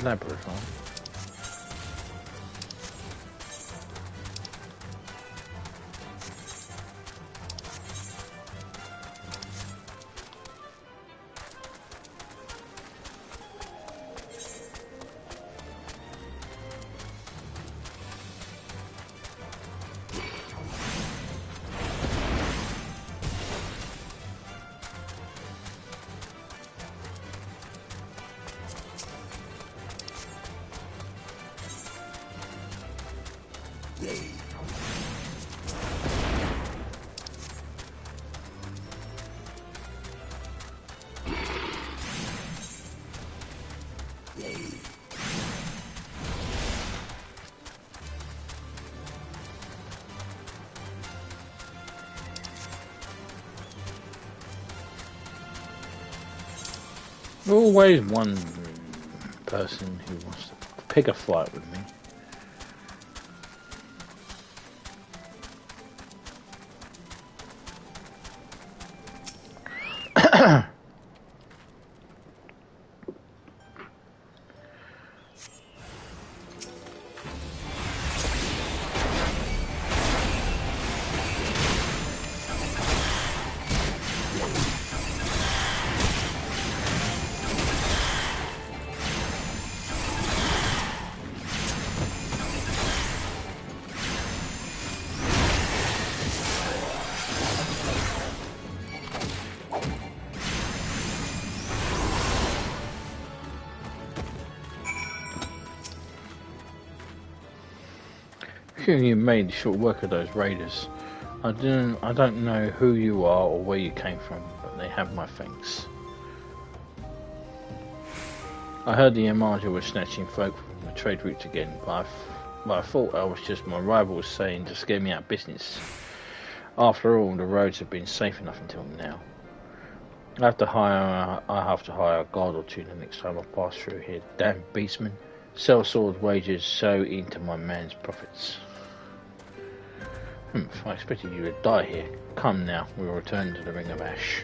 Laboratory. Always one person who wants to pick a fight with me. You made short work of those raiders. I don't know who you are or where you came from, but they have my thanks. I heard the Amarja was snatching folk from the trade routes again, but I thought I was just my rivals saying to scare me out of business. After all, the roads have been safe enough until now. I have to hire a guard or two the next time I pass through here. Damn beastmen. Sell sword wages, sow into my man's profits. I expected you to die here. Come now, we will return to the Ring of Ash.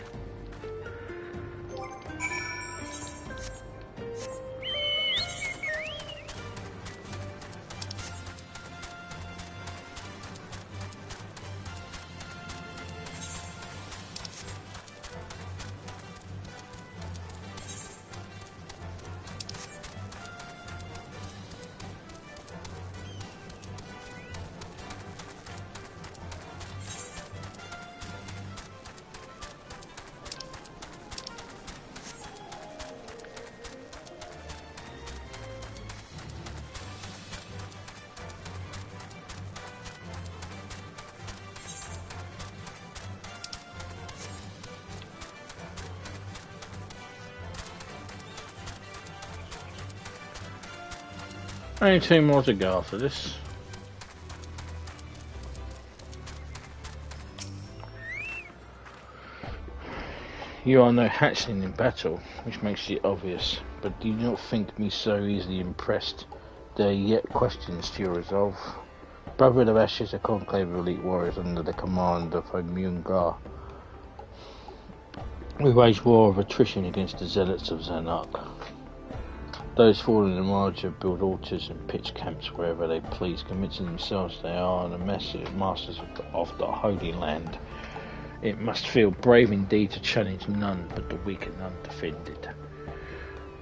2 more to go after this. You are no hatchling in battle, which makes it obvious, but do not think me so easily impressed. There are yet questions to your resolve. Brotherhood of Ash is a conclave of elite warriors under the command of Homungar. We wage war of attrition against the zealots of Zanark. Those fallen in Amarja build altars and pitch camps wherever they please, convincing themselves they are the masters of the Holy Land. It must feel brave indeed to challenge none but the weak and undefended.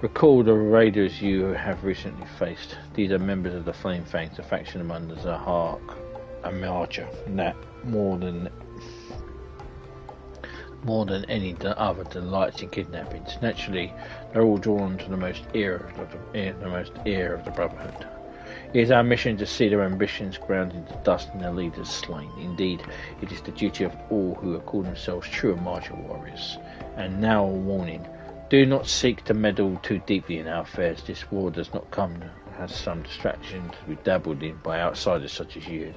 Recall the raiders you have recently faced. These are members of the Flame Fangs, a faction among the Zahak Amarja, that more than any other delights in kidnappings. Naturally, they're all drawn to the most ear of the Brotherhood. It is our mission to see their ambitions ground into dust and their leaders slain. Indeed, it is the duty of all who have called themselves true Amarja warriors. And now a warning. Do not seek to meddle too deeply in our affairs. This war does not come as some distraction to be dabbled in by outsiders such as you.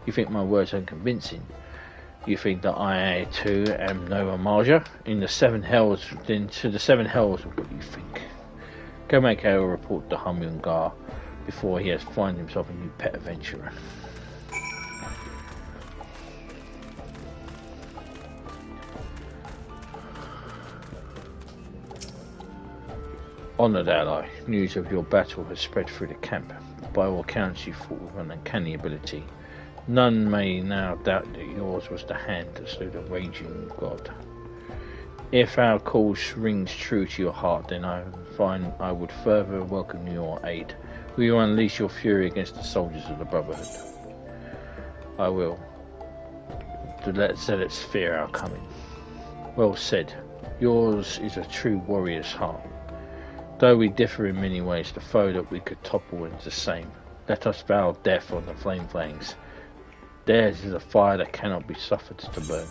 You think my words unconvincing? You think that I too am no Amarja? In the 7 hells, then to the 7 hells of what you think. Go make our report to Homungar before he has find himself a new pet adventurer. Honoured ally, news of your battle has spread through the camp. By all accounts you fought with an uncanny ability. None may now doubt that yours was the hand that slew the raging god. If our call rings true to your heart, then I find I would further welcome your aid. Will you unleash your fury against the soldiers of the Brotherhood? I will. To let zealots fear our coming. Well said. Yours is a true warrior's heart. Though we differ in many ways, the foe that we could topple is the same. Let us vow death on the flame flames. Theirs is a fire that cannot be suffered to burn.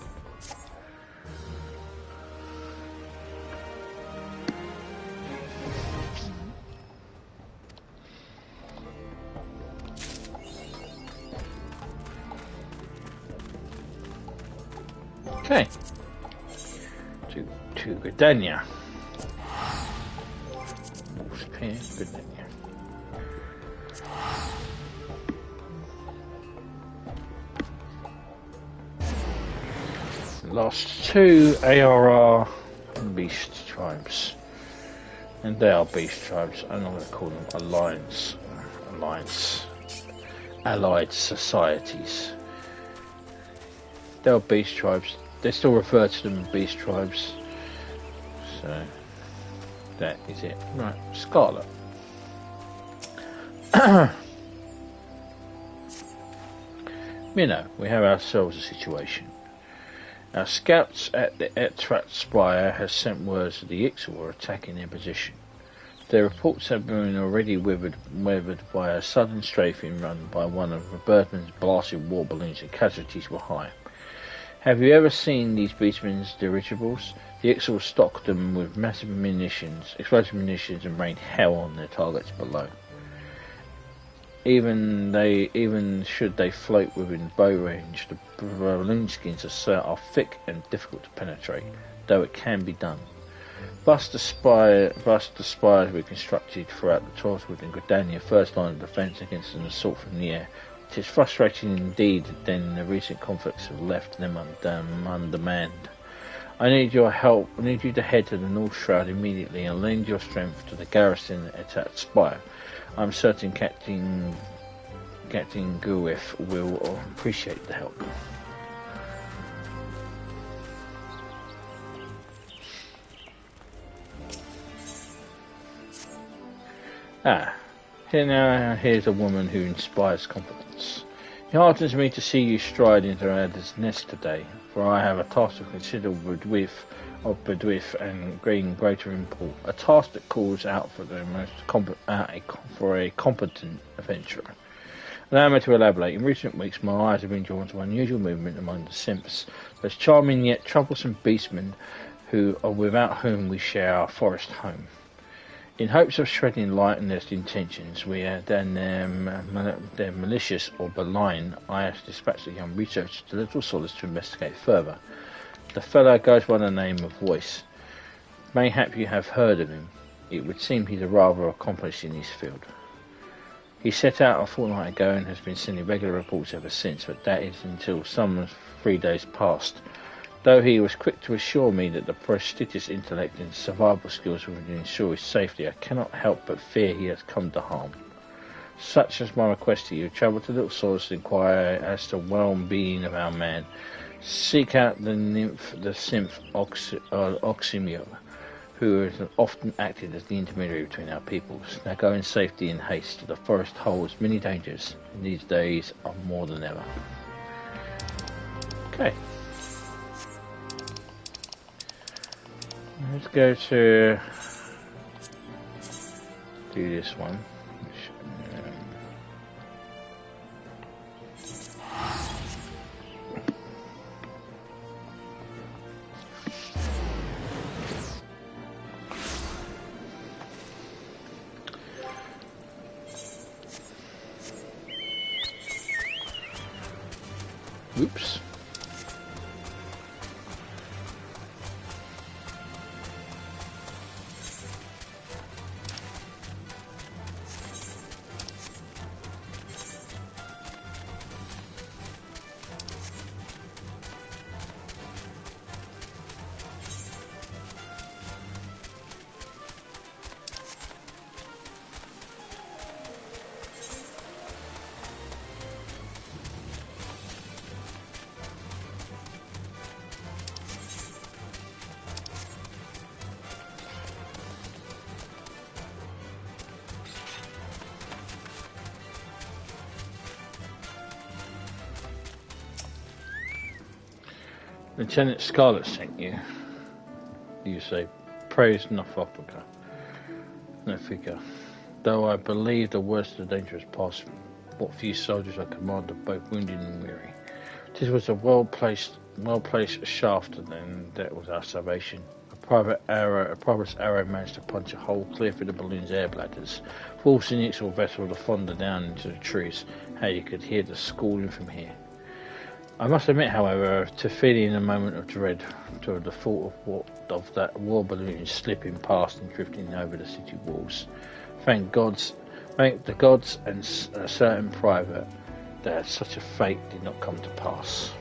Okay. To Gridania. Gridania. Lost 2 ARR beast tribes. And they are beast tribes. I'm not going to call them allied societies. They are beast tribes. They still refer to them as beast tribes. So that is it. Right, Scarlet. We have ourselves a situation. Our scouts at the Etrat Spire have sent word that the Ixal were attacking their position. Their reports have been already weathered by a sudden strafing run by one of Robertman's blasted war balloons, and casualties were high. Have you ever seen these beastmen's dirigibles? The Ixal stocked them with massive explosive munitions, and rained hell on their targets below. Even should they float within bow range, the balloon skins are thick and difficult to penetrate, though it can be done. Buster spires were constructed throughout the Torchwood and Gridania first line of defence against an assault from the air. It is frustrating indeed that then the recent conflicts have left them undermanned. I need your help. I need you to head to the North Shroud immediately and lend your strength to the garrison at that spire. I'm certain Captain Guif will appreciate the help. Here's a woman who inspires confidence. It heartens me to see you stride into Ada's nest today, for I have a task of considerable width and greater import, a task that calls out for a competent adventurer. Allow me to elaborate. In recent weeks, my eyes have been drawn to unusual movement among the Simps, those charming yet troublesome beastmen without whom we share our forest home. In hopes of shedding light on their intentions, they're malicious or malign, I have dispatched a young researcher to Little Solace to investigate further. The fellow goes by the name of Voice. Mayhap you have heard of him. It would seem he's a rather accomplished in his field. He set out a fortnight ago and has been sending regular reports ever since, but that is until some 3 days past. Though he was quick to assure me that the prestigious intellect and survival skills would ensure his safety, I cannot help but fear he has come to harm. Such is my request to you. Travel to Little Solace to inquire as to the well-being of our man. Seek out the Symph Oximio, who has often acted as the intermediary between our peoples. Now go in safety and haste. The forest holds many dangers, and these days are more than ever. Okay. Let's go to do this one. Oops. Lieutenant Scarlet sent you. You say, praise Norfolka. No figure. though I believe the worst of the danger has passed. What few soldiers I commanded, both wounded and weary. This was a well-placed shaft, and then that was our salvation. A private arrow managed to punch a hole clear through the balloon's air bladders, forcing the Ixal vessel to flounder down into the trees. How you could hear the squalling from here. I must admit, however, to feeling a moment of dread to the thought of that war balloon slipping past and drifting over the city walls. Thank the gods and a certain private that such a fate did not come to pass.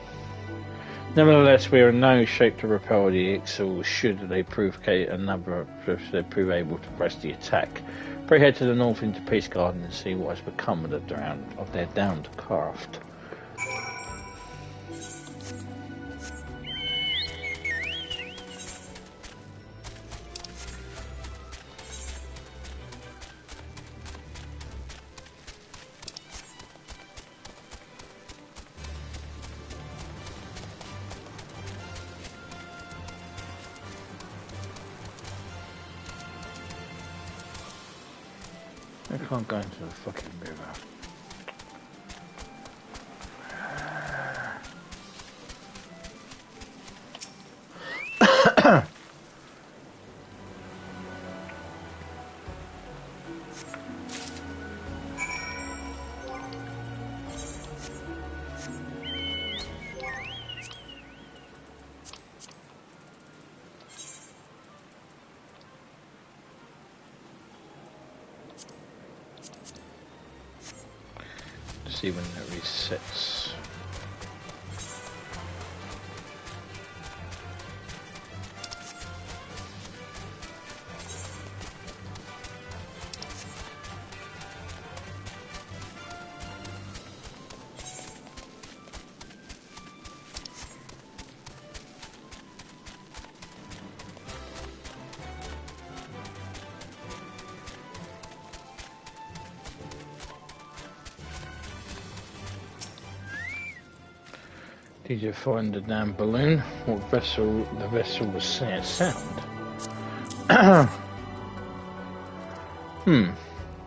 Nevertheless, we are in no shape to repel the Ixals should they prove able to press the attack. Pray head to the north into Peace Garden and see what has become of their downed craft. I can't go into the fucking river. See when it resets. Did you find the damn balloon? What vessel the vessel was sound?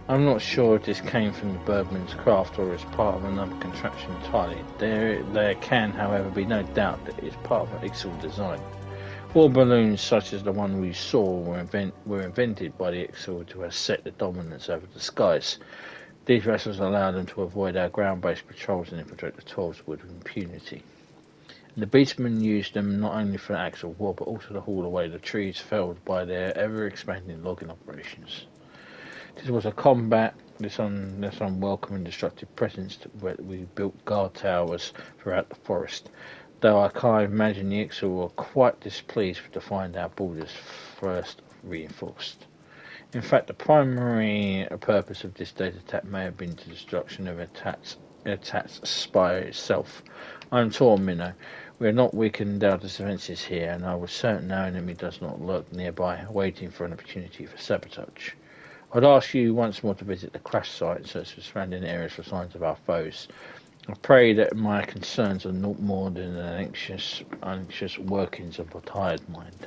I'm not sure if this came from the Birdman's craft or is part of another contraption entirely. There can, however, be no doubt that it is part of an Ixal design. War balloons such as the one we saw were invented by the Ixal to assert the dominance over the skies. These vessels allow them to avoid our ground-based patrols and infiltrate the 12s with impunity. The beastmen used them not only for acts of war, but also to haul away the trees felled by their ever-expanding logging operations. This was a combat, this unwelcome and destructive presence where we built guard towers throughout the forest, though I can't imagine the Ixal were quite displeased to find our borders first reinforced. In fact, the primary purpose of this day's attack may have been the destruction of Atat's spire itself. I'm torn, Minnow. We are not weakened our defences here, and I was certain our enemy does not lurk nearby, waiting for an opportunity for sabotage. I'd ask you once more to visit the crash site and search the surrounding areas for signs of our foes. I pray that my concerns are not more than an anxious workings of a tired mind.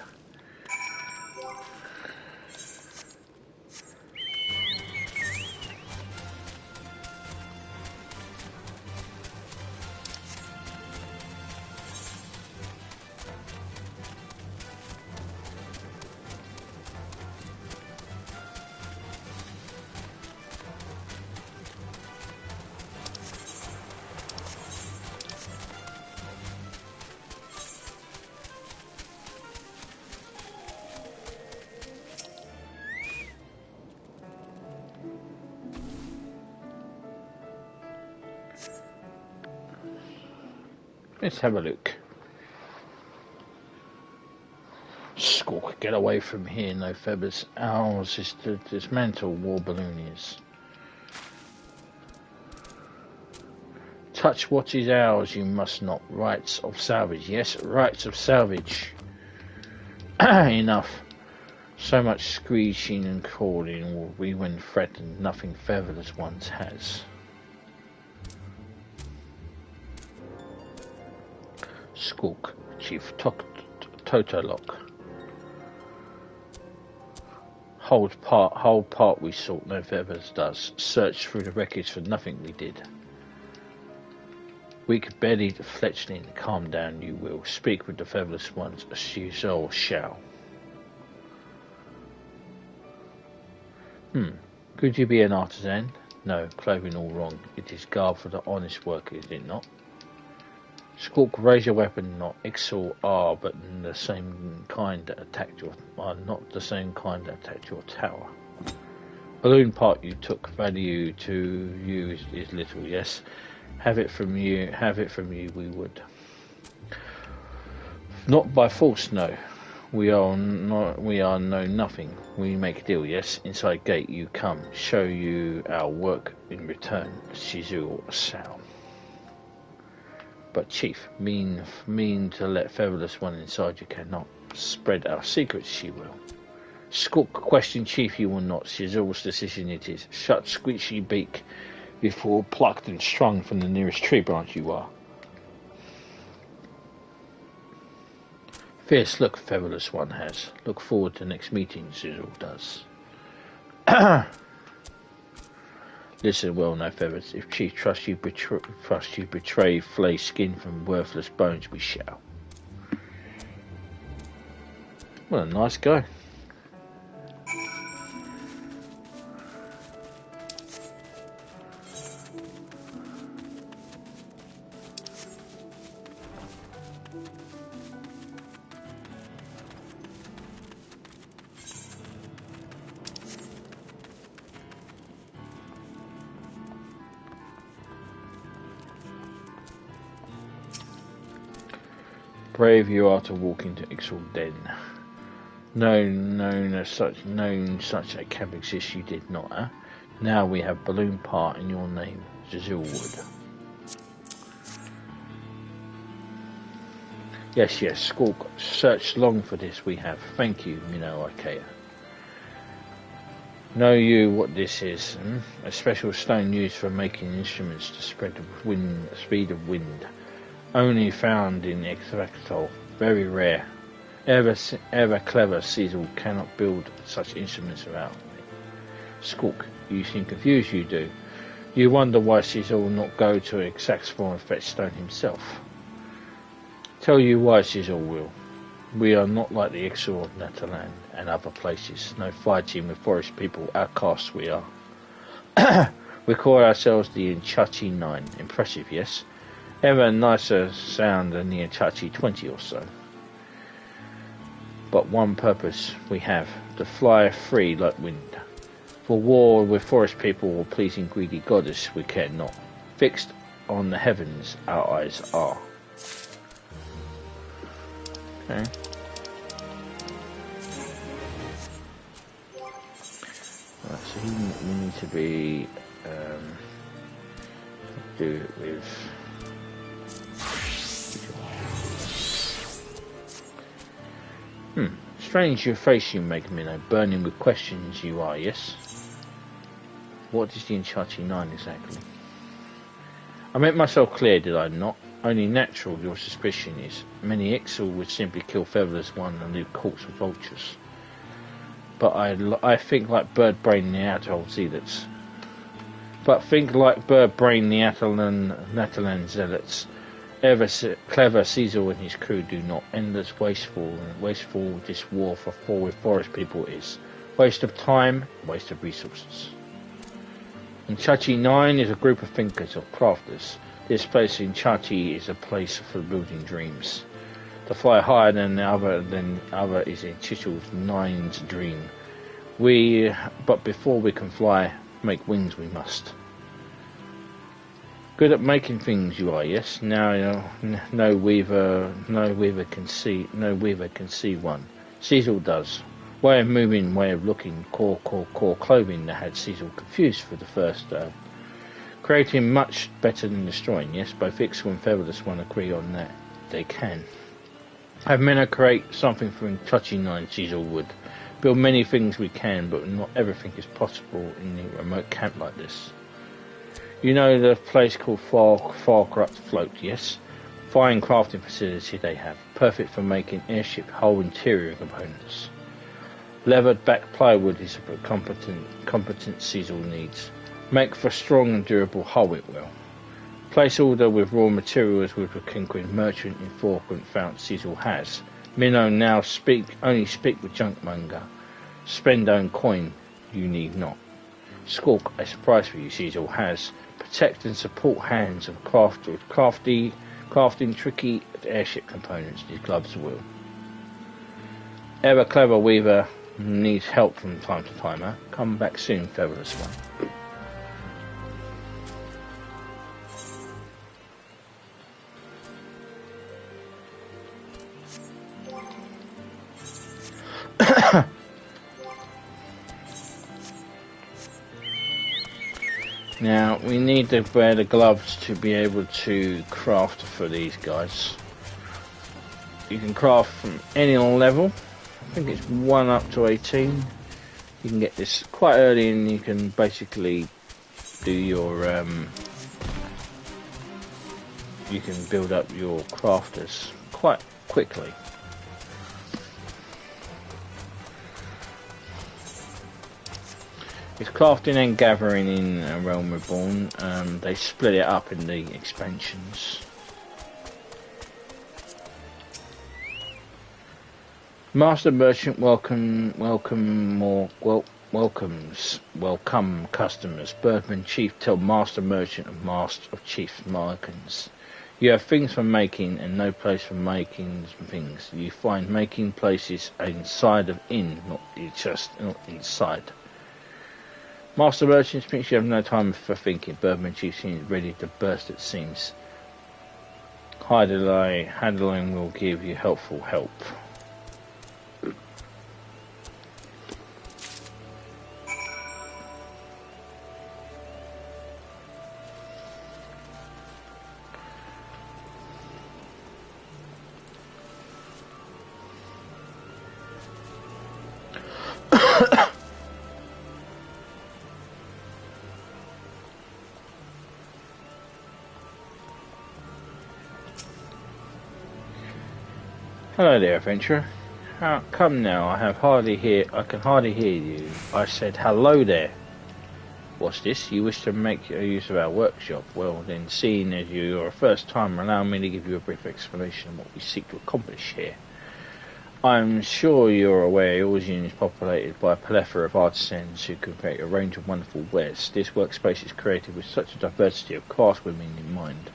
Let's have a look. Squawk, get away from here, no feathers. Ours is to dismantle war balloon is. Touch what is ours, you must not. Rights of salvage. Yes, rights of salvage. Enough. So much screeching and crawling will we when threatened, nothing featherless once has. Squawk, Chief Totolok. Whole part we sought, no feathers does. Search through the wreckage for nothing we did. Weak-bellied fletchling, calm down, you will. Speak with the featherless ones, as you shall. Could you be an artisan? No, clothing all wrong. It is garb for the honest worker, is it not? Squawk, raise your weapon, not Ixal are, but the same kind that attacked your not the same kind that attacked your tower. Balloon part you took, value to you is little, yes. Have it from you we would. Not by force, no. We are know nothing. We make a deal, yes. Inside gate you come, show you our work in return. Shizu Sao. But chief, mean to let featherless one inside, you cannot. Spread our secrets, she will. Squawk, question chief, you will not. Shizul's decision it is. Shut squishy beak before plucked and strung from the nearest tree branch you are. Fierce look featherless one has. Look forward to next meeting, Shizul does. Listen well, no feathers. If chief trusts you betray, flay skin from worthless bones, we shall. What a nice guy. Brave you are to walk into Ixal den. Known such a camp exists you did not, eh? Now we have balloon part in your name, Zazilwood. Yes, Squawk. Searched long for this we have. Thank you, Minnow Ikea. Know you what this is? A special stone used for making instruments to spread the speed of wind. Only found in Extractol, very rare. Ever clever Cecil cannot build such instruments without me. Squawk, you seem confused, you do. You wonder why Cecil will not go to Extractol and fetch stone himself. Tell you why Cecil will. We are not like the Ixal of Natalan and other places. No fighting with forest people, outcasts we are. We call ourselves the Inchachi 9. Impressive, yes? Ever nicer sound than the Inchachi 20 or so. But one purpose we have, to fly free like wind. For war with forest people or pleasing greedy goddess we care not. Fixed on the heavens our eyes are. Okay. Right, so we need to be do it with strange your face you make, Minnow, burning with questions you are, yes? What is the Inchachi 9 exactly? I made myself clear, did I not? Only natural your suspicion is. Many Ixal would simply kill featherless one and leave corpse of vultures. But I think like bird brain Neanderthal zealots. But think like bird brain Natalan zealots. Ever clever Caesar and his crew do not. Endless wasteful this war with forest people is. Waste of time, waste of resources. Inchachi 9 is a group of thinkers or crafters. This place in Chachi is a place for building dreams. To fly higher than the other is in Chichel's 9's dream. But before we can fly, make wings we must. Good at making things you are, yes. Now no weaver can see one. Cecil does. Way of moving, way of looking, core clothing that had Cecil confused for the first. Creating much better than destroying, yes. Both Ixal and Featherless one agree on that. They can. Have men create something from Inchachi 9, Cecil would. Build many things we can, but not everything is possible in a remote camp like this. You know the place called Farcraft Float, yes? Fine crafting facility they have, perfect for making airship whole interior components. Levered back plywood is a competent Cecil needs. Make for strong and durable hull it will. Place order with raw materials with a Kinquin merchant in Falkland found Cecil has. Minnow now only speak with junkmonger. Spend own coin, you need not. Squawk a surprise for you Cecil has. Protect and support hands of crafting tricky airship components, his gloves will. Ever clever weaver needs help from time to time, huh? Come back soon, featherless one. Now, we need to wear the gloves to be able to craft for these guys. You can craft from any level. I think it's 1 up to 18. You can get this quite early and you can basically do your... you can build up your crafters quite quickly. It's crafting and gathering in Realm Reborn. They split it up in the expansions. Master Merchant welcome customers. Birdman Chief tell Master Merchant and Master of Chief Markins. You have things for making and no place for making things. You find making places inside of inn, not inside. Master Merchant thinks you have no time for thinking. Birdman Chief seems ready to burst at seams. Handling will give you helpful help. Hello there, adventurer. Come now, I can hardly hear you. I said hello there. What's this? You wish to make use of our workshop? Well then, seeing as you are a first time, allow me to give you a brief explanation of what we seek to accomplish here. I'm sure you're aware Illusion is populated by a plethora of artisans who can create a range of wonderful wares. This workspace is created with such a diversity of craftswomen in mind.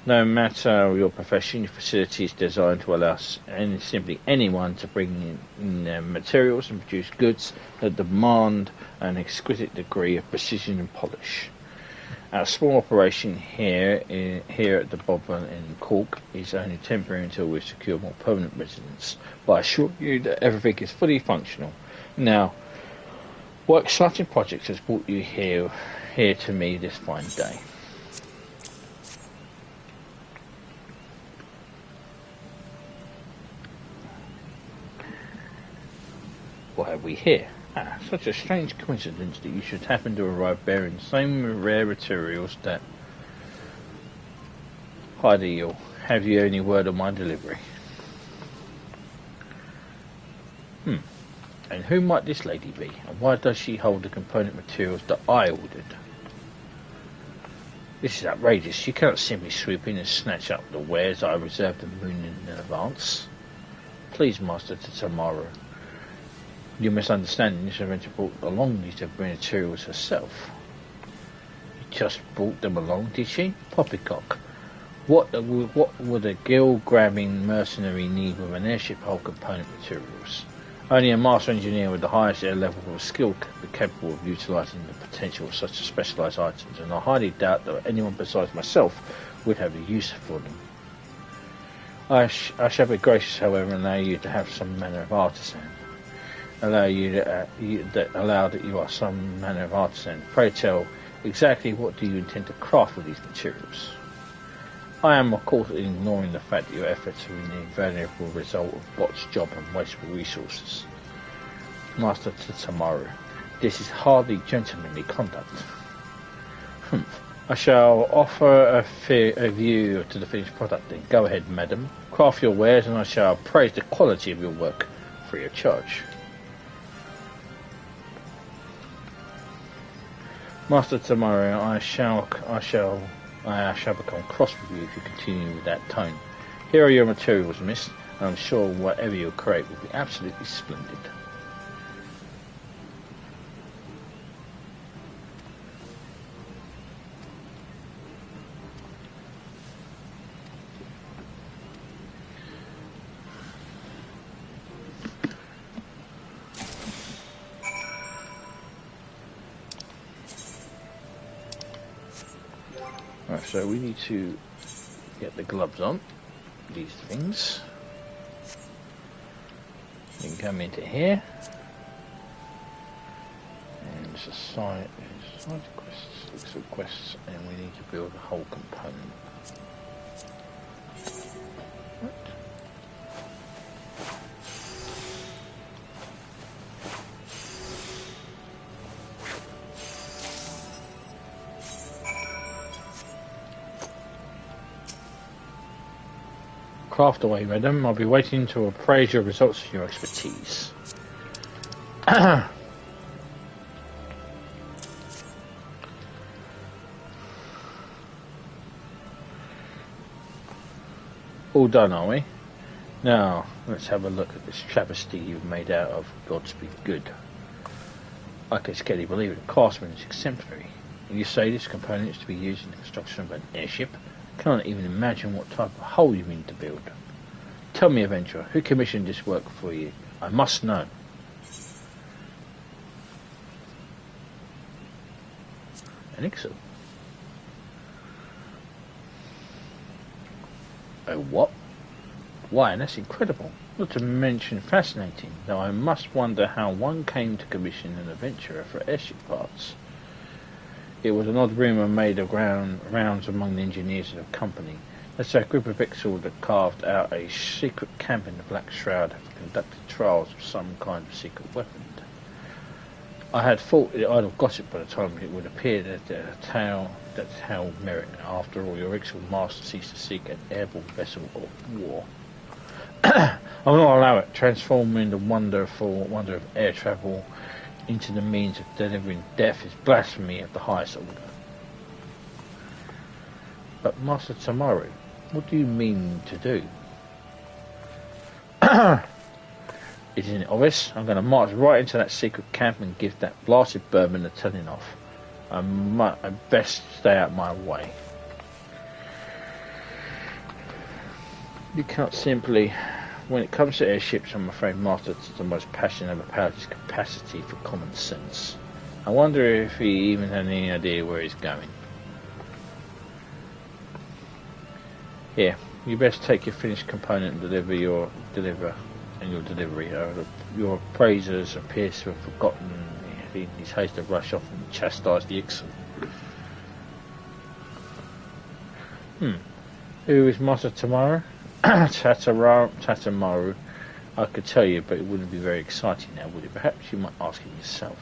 No matter your profession, your facility is designed to allow simply anyone to bring in their materials and produce goods that demand an exquisite degree of precision and polish. Our small operation here at the Bobbin in Cork is only temporary until we secure more permanent residence, but I assure you that everything is fully functional. Now, what exciting project has brought you here to me this fine day? What have we here? Such a strange coincidence that you should happen to arrive bearing the same rare materials that... Hi there, you. Have you any word on my delivery? And who might this lady be? And why does she hold the component materials that I ordered? This is outrageous. She cannot simply swoop in and snatch up the wares I reserved the moon in advance. Please, Master Tomorrow. You must understand this adventure brought along these materials herself. You just brought them along, did she? Poppycock. What would a gill-grabbing mercenary need with an airship hull component materials? Only a master engineer with the highest air level of skill could be capable of utilising the potential of such specialised items, and I highly doubt that anyone besides myself would have a use for them. I shall be gracious, however, and allow you to have some manner of artisan. Allow that you are some manner of artisan. Pray tell, exactly what do you intend to craft with these materials? I am, of course, ignoring the fact that your efforts are the invariable result of botched job and wasteful resources. Master Tamaru, this is hardly gentlemanly conduct. I shall offer a view to the finished product then. Go ahead, madam. Craft your wares and I shall praise the quality of your work free of charge. Master tomorrow, I shall become cross with you if you continue with that tone. Here are your materials, miss, and I'm sure whatever you create will be absolutely splendid. Right, so we need to get the gloves on, these things. You can come into here, and it's a side quests, and we need to build a whole component. What? Craft away, madam. I'll be waiting to appraise your results of your expertise. All done, are we? Now, let's have a look at this travesty you've made out of Godspeed Good. I can scarcely believe it. The craftsman is exemplary. And you say this component is to be used in the construction of an airship? Can't even imagine what type of hull you mean to build. Tell me, adventurer, who commissioned this work for you? I must know. Elixir. Oh, what? Why, that's incredible. Not to mention fascinating, though I must wonder how one came to commission an adventurer for airship parts. It was an odd rumour made of rounds among the engineers of the company. That's a group of Ixal that carved out a secret camp in the Black Shroud have conducted trials of some kind of secret weapon. I had thought it idle gossip by the time it would appear that the tale merit. After all, your Ixal master ceased to seek an airborne vessel of war. I will not allow it. Transforming the wonder of air travel into the means of delivering death is blasphemy of the highest order. But Master Tamaru, what do you mean to do? Isn't it obvious? I'm going to march right into that secret camp and give that blasted bourbon a telling off. I best stay out my way. You can't simply... When it comes to airships, I'm afraid Master is the most passionate about his capacity for common sense. I wonder if he even had any idea where he's going. Here, you best take your finished component and deliver your delivery. Your appraisers appear to have forgotten his haste to rush off and chastise the Ixal. Who is Master Tamaru? Tatamaru. I could tell you, but it wouldn't be very exciting now, would it? Perhaps you might ask him yourself.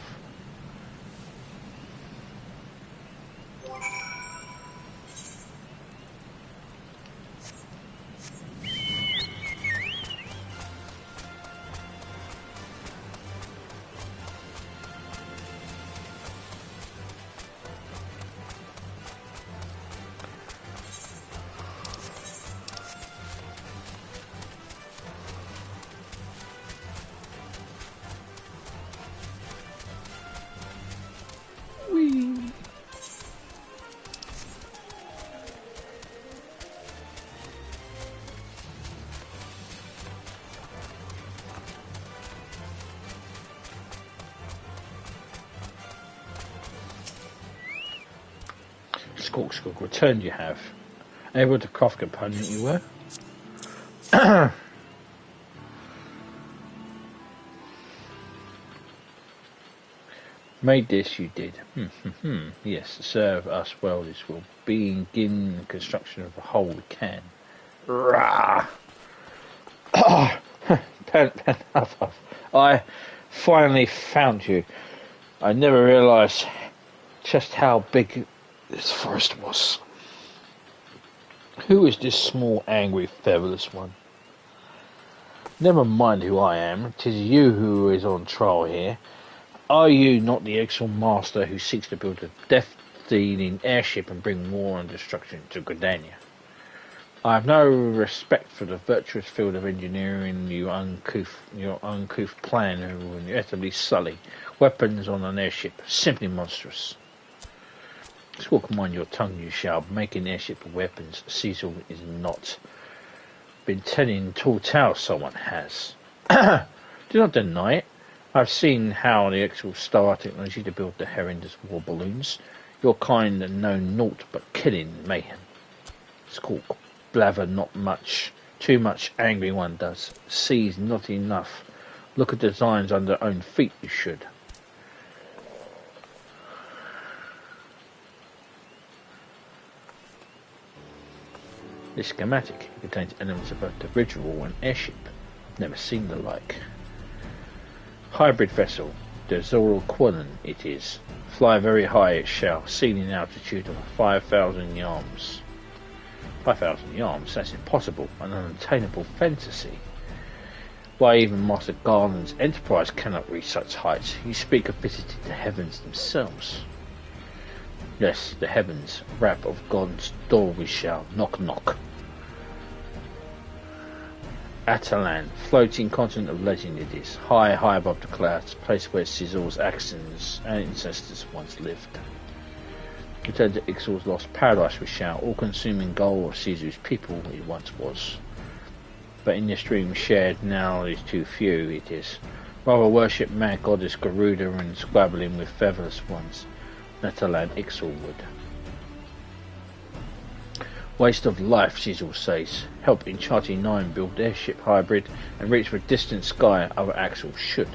Squawk, returned you have. Able to craft component you were? Made this you did. Yes, to serve us well this will begin the construction of a hull we can. Rah! I finally found you. I never realised just how big this forest was. Who is this small, angry, featherless one? Never mind who I am. 'Tis you who is on trial here. Are you not the excellent master who seeks to build a death-dealing airship and bring war and destruction to Gridania? I have no respect for the virtuous field of engineering your uncouth plan who will inevitably sully weapons on an airship. Simply monstrous. Squawk, mind your tongue, you shall. Making airship weapons, Cecil is not. Been telling tall tales, someone has. Do not deny it. I've seen how the actual star technology to build the horrendous war balloons. Your kind know naught but killing mayhem. Squawk, blather not much. Too much angry one does. Sees not enough. Look at designs under own feet you should. This schematic contains elements of both the original and airship. I've never seen the like. Hybrid vessel, the Zoral Quillen it is. Fly very high it shall, ceiling altitude of 5,000 yards. 5,000 yards? That's impossible, an unattainable fantasy. Why, even Master Garland's enterprise cannot reach such heights. You speak of visiting the heavens themselves. Yes, the heavens, rap of God's door we shall, knock knock. Atalan, floating continent of legend it is, high, high above the clouds, place where Caesar's and ancestors once lived. Return to Ixal's lost paradise we shall, all-consuming goal of Caesar's people it once was. But in this dream shared now is too few it is. Rather worship mad goddess Garuda and squabbling with featherless ones. Natalan Ixal would. Waste of life, Cecil says. Help in Charting 9 build airship hybrid and reach for distant sky other axles should.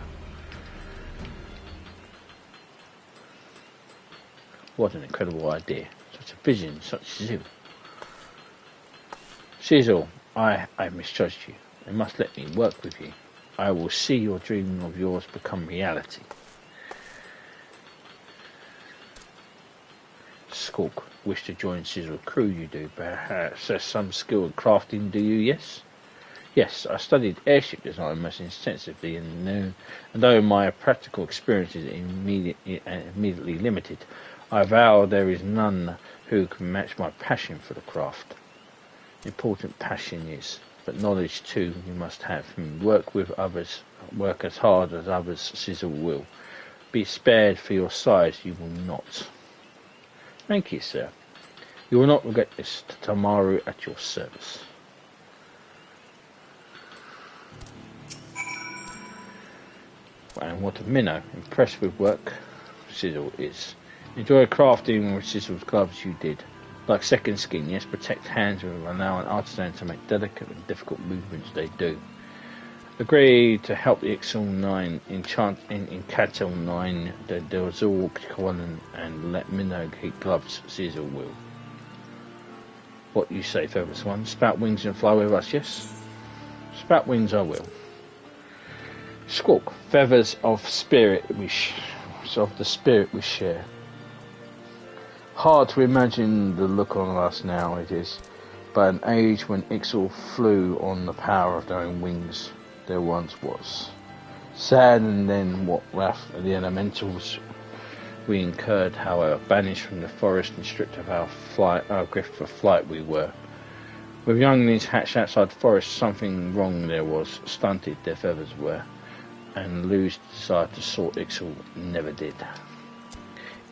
What an incredible idea. Such a vision, such zeal. Cecil, I misjudged you. You must let me work with you. I will see your dream of yours become reality. Squawk, wish to join Cecil's crew you do, perhaps there's some skill in crafting, do you, yes? Yes, I studied airship design most extensively and though my practical experience is immediately limited, I vow there is none who can match my passion for the craft. Important passion is, but knowledge too you must have. Work with others, work as hard as others Cecil will. Be spared for your size you will not. Thank you, sir. You will not regret this. Tamaru at your service. And what of Minnow? Impressed with work Cecil is. Enjoy crafting with Cecil's gloves you did. Like second skin, yes, protect hands will allow an artisan to make delicate and difficult movements they do. Agree to help the Ixal 9 in Catel 9, the Delzul Colin, and let Minnow keep gloves, Caesar will. What you say, Feathers One? Spout wings and fly with us, yes? Spout wings I will. Squawk, feathers of the spirit we share. Hard to imagine the look on us now it is, but an age when Ixal flew on the power of their own wings. There once was. Sad and then what wrath of the elementals we incurred, however, banished from the forest and stripped of our gift for flight we were. With younglings hatched outside the forest, something wrong there was, stunted their feathers were, and lose desire to soar Ixal never did.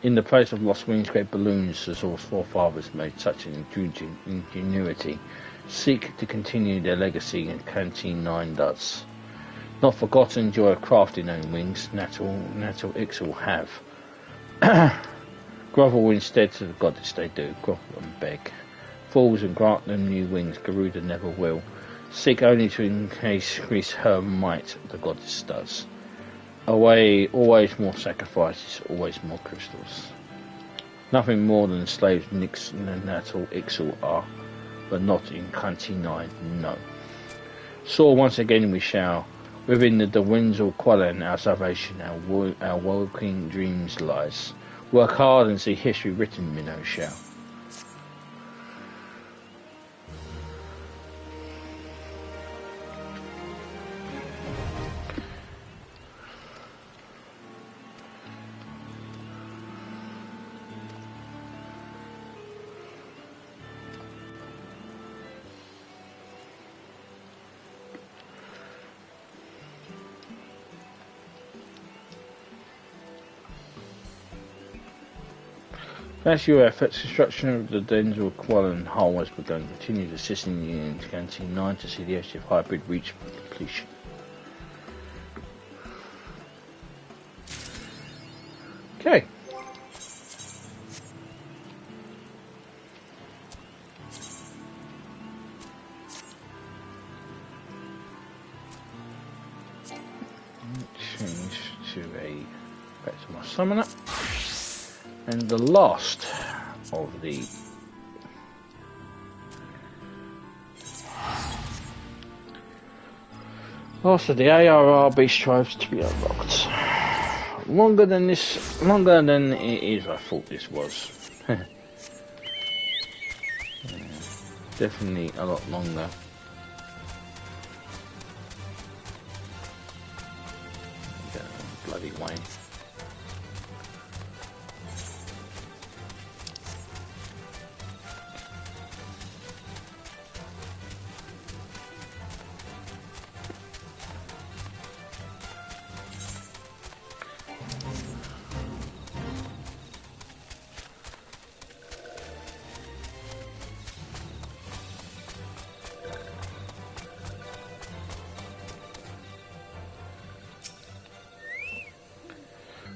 In the place of lost wings, great balloons, as our forefathers made such an ingenuity, seek to continue their legacy, and Canteen 9 does. Not forgotten joy of crafting own wings, Natal Ixal have. Grovel instead to the goddess they do, grovel and beg. Fools and grant them new wings, Garuda never will. Seek only to increase her might, the goddess does. Away, always more sacrifices, always more crystals. Nothing more than slaves Nix and Natal Ixal are, but not in Canteen 9, no. Soar once again we shall, within the Windsor Quellen our salvation, our waking dreams lies. Work hard and see history written, Minnow shall. Thanks to your efforts, construction of the Denzel Quallen hull has begun. Continues assisting you in Guarantee 9 to see the SGF hybrid reach completion. Okay. Change to back to my summoner. And the last of the ARR beast tribes to be unlocked. Longer than it is I thought this was. Definitely a lot longer. Bloody way.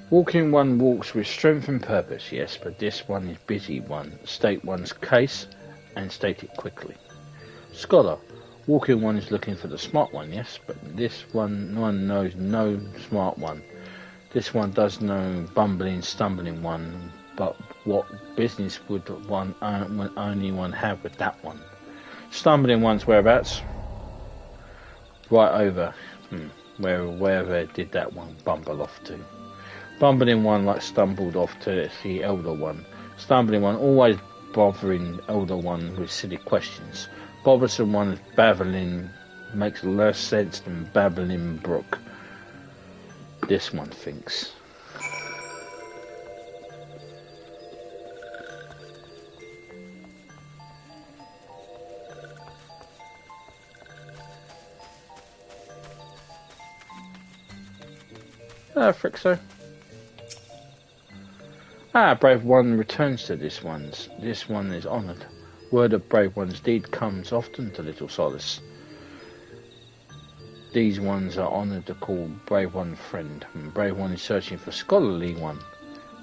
Walking one walks with strength and purpose, yes, but this one is busy one. State one's case and state it quickly. Scholar, walking one is looking for the smart one, yes, but this one knows no smart one. This one does know bumbling, stumbling one, but what business would only one have with that one? Stumbling one's whereabouts? Right over. Wherever did that one bumble off to? Bumbling one like stumbled off to the elder one. Stumbling one always bothering elder one with silly questions. Bothersome one is babbling makes less sense than babbling brook. This one thinks. Frick so. Brave one returns to this one's. This one is honoured. Word of brave one's deed comes often to little Solace. These ones are honoured to call brave one friend. And brave one is searching for scholarly one.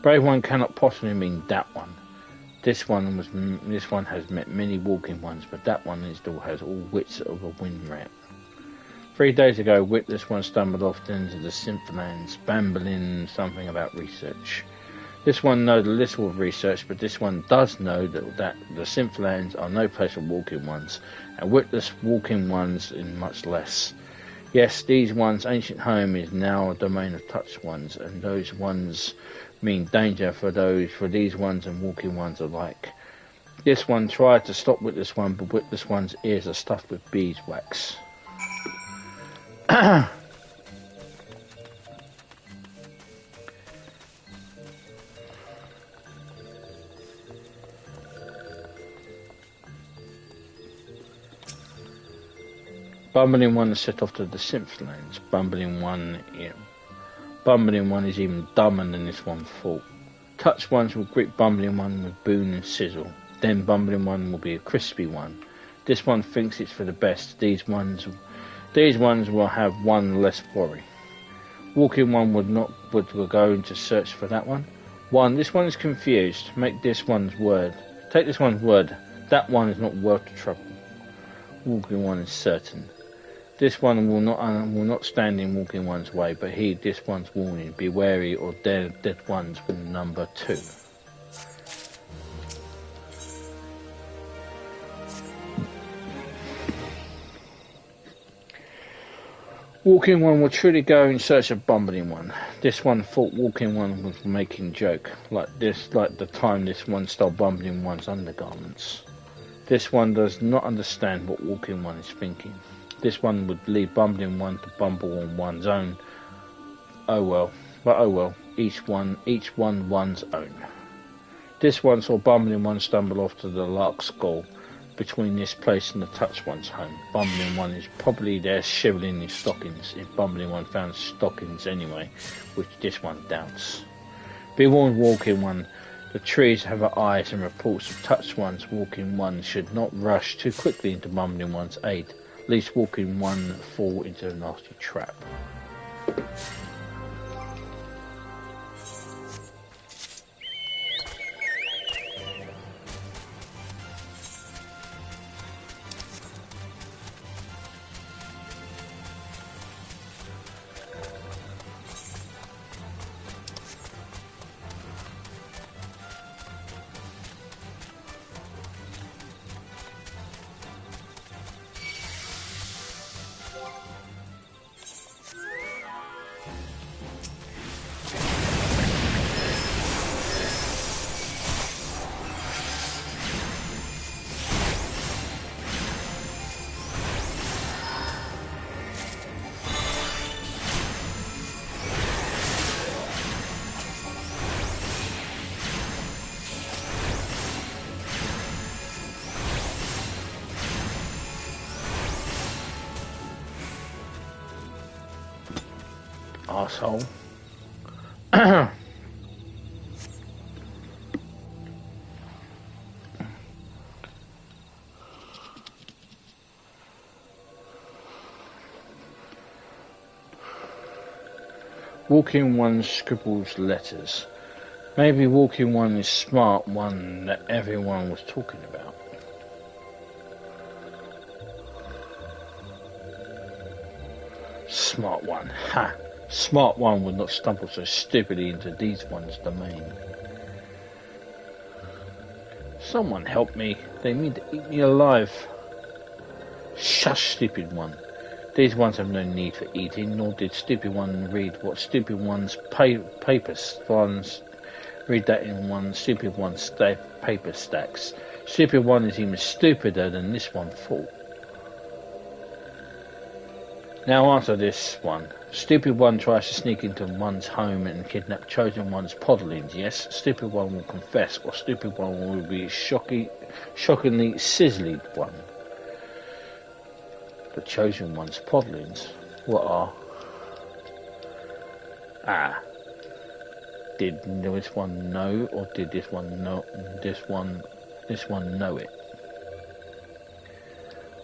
Brave one cannot possibly mean that one. This one has met many walking ones, but that one still has all wits of a wind rat. 3 days ago, witless one stumbled off into the Sympholands, bambling something about research. This one knows little of research, but this one does know that the Sympholands are no place for walking ones, and witless walking ones in much less. Yes, these ones' ancient home is now a domain of touch ones, and those ones mean danger for these ones and walking ones alike. This one tried to stop witless one, but witless one's ears are stuffed with beeswax. Bumbling one is set off to the Sympholands. Bumbling one is even dumber than this one thought. Touch ones will greet bumbling one with boon and sizzle. Then bumbling one will be a crispy one. This one thinks it's for the best. These ones will have one less worry. Walking one would go to search for that one. This one is confused. Take this one's word. That one is not worth the trouble. Walking one is certain. This one will not stand in walking one's way, but heed this one's warning. Be wary, or dead ones will number 2. Walking one will truly go in search of bumbling one. This one thought walking one was making joke, like the time this one stole bumbling one's undergarments. This one does not understand what walking one is thinking. This one would leave bumbling one to bumble on one's own. Oh well, each one one's own. This one saw bumbling one stumble off to the Lark's Skull, between this place and the touch one's home. Bumbling one is probably there shivering his stockings, if bumbling one found stockings anyway, which this one doubts. Be warned, walking one, The trees have eyes, and reports of touched ones. Walking one should not rush too quickly into mumbling one's aid, lest walking one fall into a nasty trap. Asshole. Walking one scribbles letters. Maybe walking one is smart one that everyone was talking about. Smart one. Ha! Smart one would not stumble so stupidly into these one's domain. Someone help me. They mean to eat me alive. Shush, stupid one. These ones have no need for eating, nor did stupid one read what stupid one's papers ones read that in one stupid one's paper stacks. Stupid one is even stupider than this one thought. Now answer this one. Stupid one tries to sneak into one's home and kidnap chosen one's podlings. Yes, stupid one will confess, or stupid one will be shockingly sizzling one. The chosen one's podlings. What are? Did this one know, or did this one know? This one know it?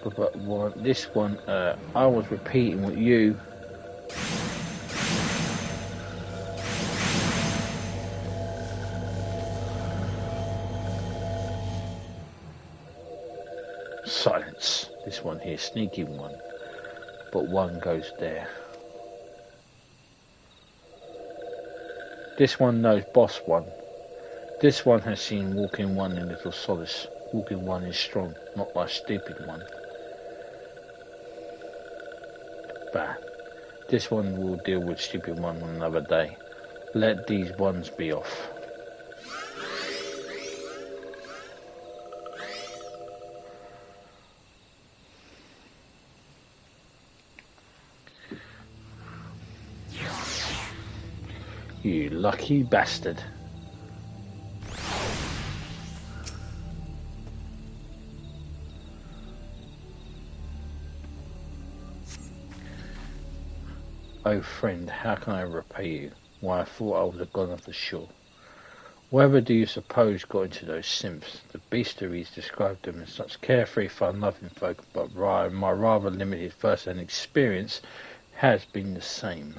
But this one, I was repeating what you. Silence. This one here, sneaky one. But one goes there. This one knows boss one. This one has seen walking one in little solace. Walking one is strong, not like stupid one. Bah. This one will deal with stupid one on another day. Let these ones be off. You lucky bastard. Oh friend, how can I repay you? Why, I thought I would have gone off the shore. Whatever do you suppose got into those simps? The beasteries described them as such carefree, fun-loving folk, but my rather limited first-hand experience has been the same.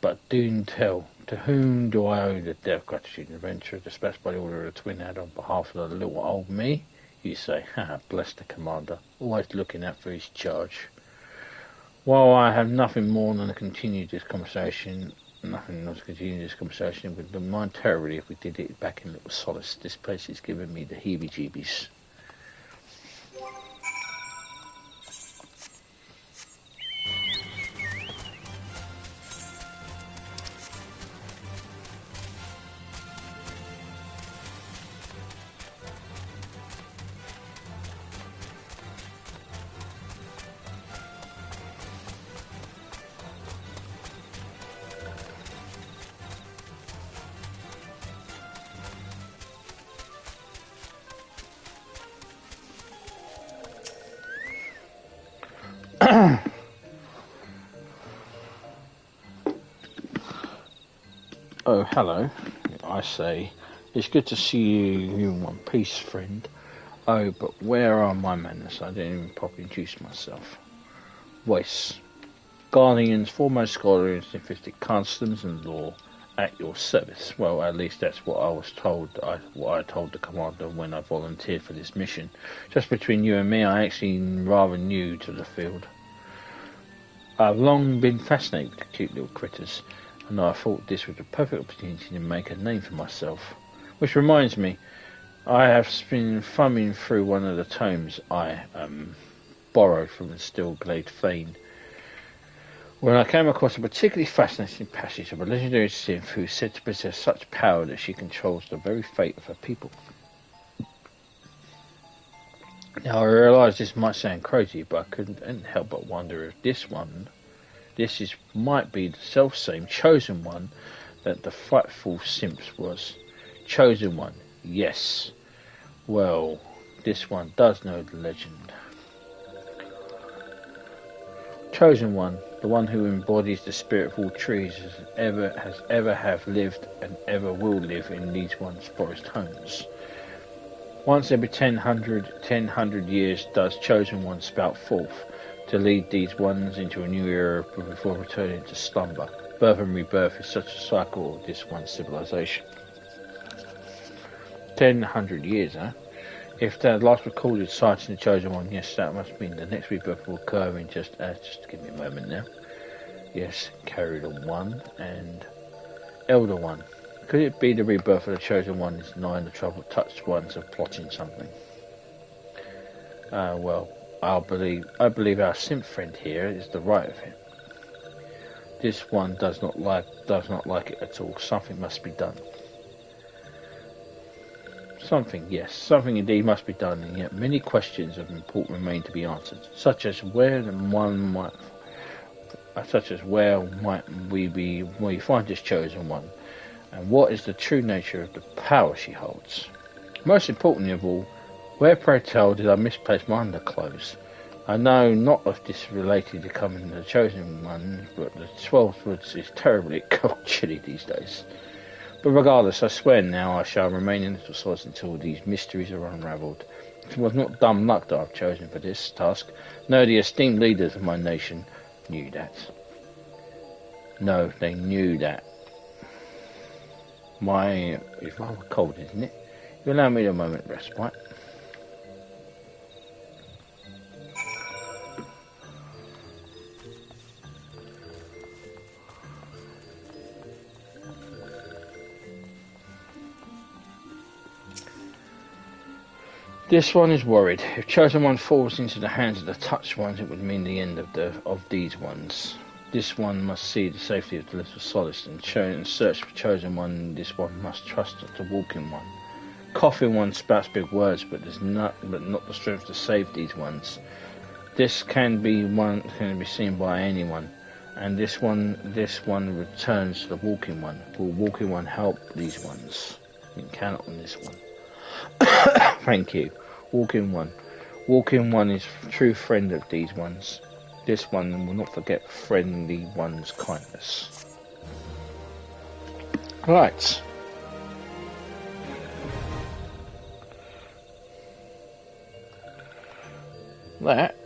But do tell, to whom do I owe the debt of gratitude and adventure dispatched by the order of the Twin Ad on behalf of the little old me? You say, haha, bless the commander, always looking out for his charge. While I have nothing more than to continue this conversation, would mind terribly if we did it back in Little Solace. This place is giving me the heebie-jeebies. Oh, hello. I say. It's good to see you in one piece, friend. Oh, but where are my manners? I didn't even properly introduce myself. Voice. Guardian's foremost scholar in linguistic customs and law at your service. Well, at least that's what I was told. What I told the commander when I volunteered for this mission. Just between you and me, I actually rather new to the field. I've long been fascinated with the cute little critters, and I thought this was a perfect opportunity to make a name for myself. Which reminds me, I have been thumbing through one of the tomes I borrowed from the Stillglade Fane, when I came across a particularly fascinating passage of a legendary Sith who is said to possess such power that she controls the very fate of her people. Now I realise this might sound crazy, but I couldn't help but wonder if might be the self-same chosen one that the frightful Simps was. Chosen one, yes. Well, this one does know the legend. Chosen one, the one who embodies the spirit of all trees, has ever lived and ever will live in these one's forest homes. Once every 1000 years does Chosen One spout forth to lead these ones into a new era before returning to slumber. Birth and rebirth is such a cycle of this one civilization. 1,000 years, huh? If the last recorded sighting of the Chosen One, yes, that must mean the next rebirth will occur in just give me a moment now. Yes, Carrier One and Elder One. Could it be the rebirth of the Chosen One is denying the troubled touched ones of plotting something? Well, I believe our Simp friend here is the right of it. This one does not like it at all. Something must be done. Something, yes, something indeed must be done, and yet many questions of importance remain to be answered, such as where might we find this Chosen One, and what is the true nature of the power she holds. Most importantly of all, where, pray tell, did I misplace my underclothes? I know not if this related to coming the Chosen One, but the 12th Woods is terribly cold chilly these days. But regardless, I swear now I shall remain in Little Swords until these mysteries are unravelled. It was not dumb luck that I've chosen for this task. No, the esteemed leaders of my nation knew that. No, they knew that. It's rather cold, isn't it? You allow me a moment of respite. This one is worried. If Chosen One falls into the hands of the touched ones, it would mean the end of these ones. This one must see the safety of the Little Solace and search for Chosen One. This one must trust the Walking One. Coughing One spouts big words, but not the strength to save these ones. This can be seen by anyone, and this one returns to the Walking One. Will Walking One help these ones? You can count on this one. Thank you. Walking One. Walking One is a true friend of these ones. This one will not forget friendly one's kindness. Right. That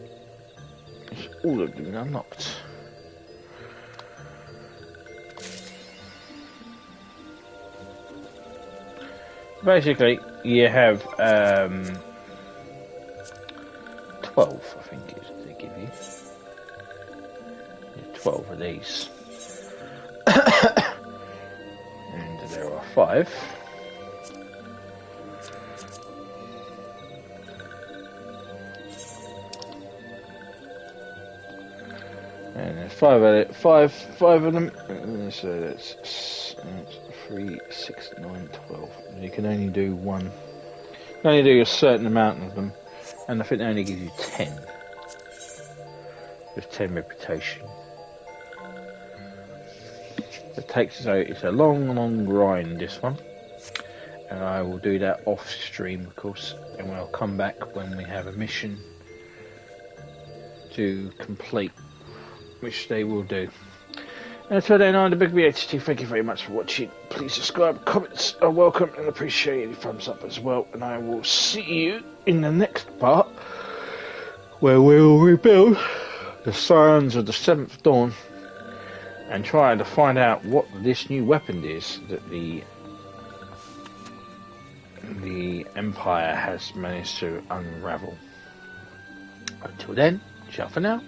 is all of them unlocked. Basically, you have 12, I think it is, they give you. 12 of these. And there are 5. And there's 5 of them. So that's 3, 6, 9, 12. You can only do one. You can only do a certain amount of them, and I think they only give you 10. With 10 reputation. It's a long grind, this one, and I will do that off stream, of course, and I'll come back when we have a mission to complete, which they will do. Until then, I'm the Big BHT. Thank you very much for watching. Please subscribe, comments are welcome, and appreciate any thumbs up as well. And I will see you in the next part, where we will rebuild the Scions of the Seventh Dawn and try to find out what this new weapon is that the Empire has managed to unravel. Until then, ciao for now.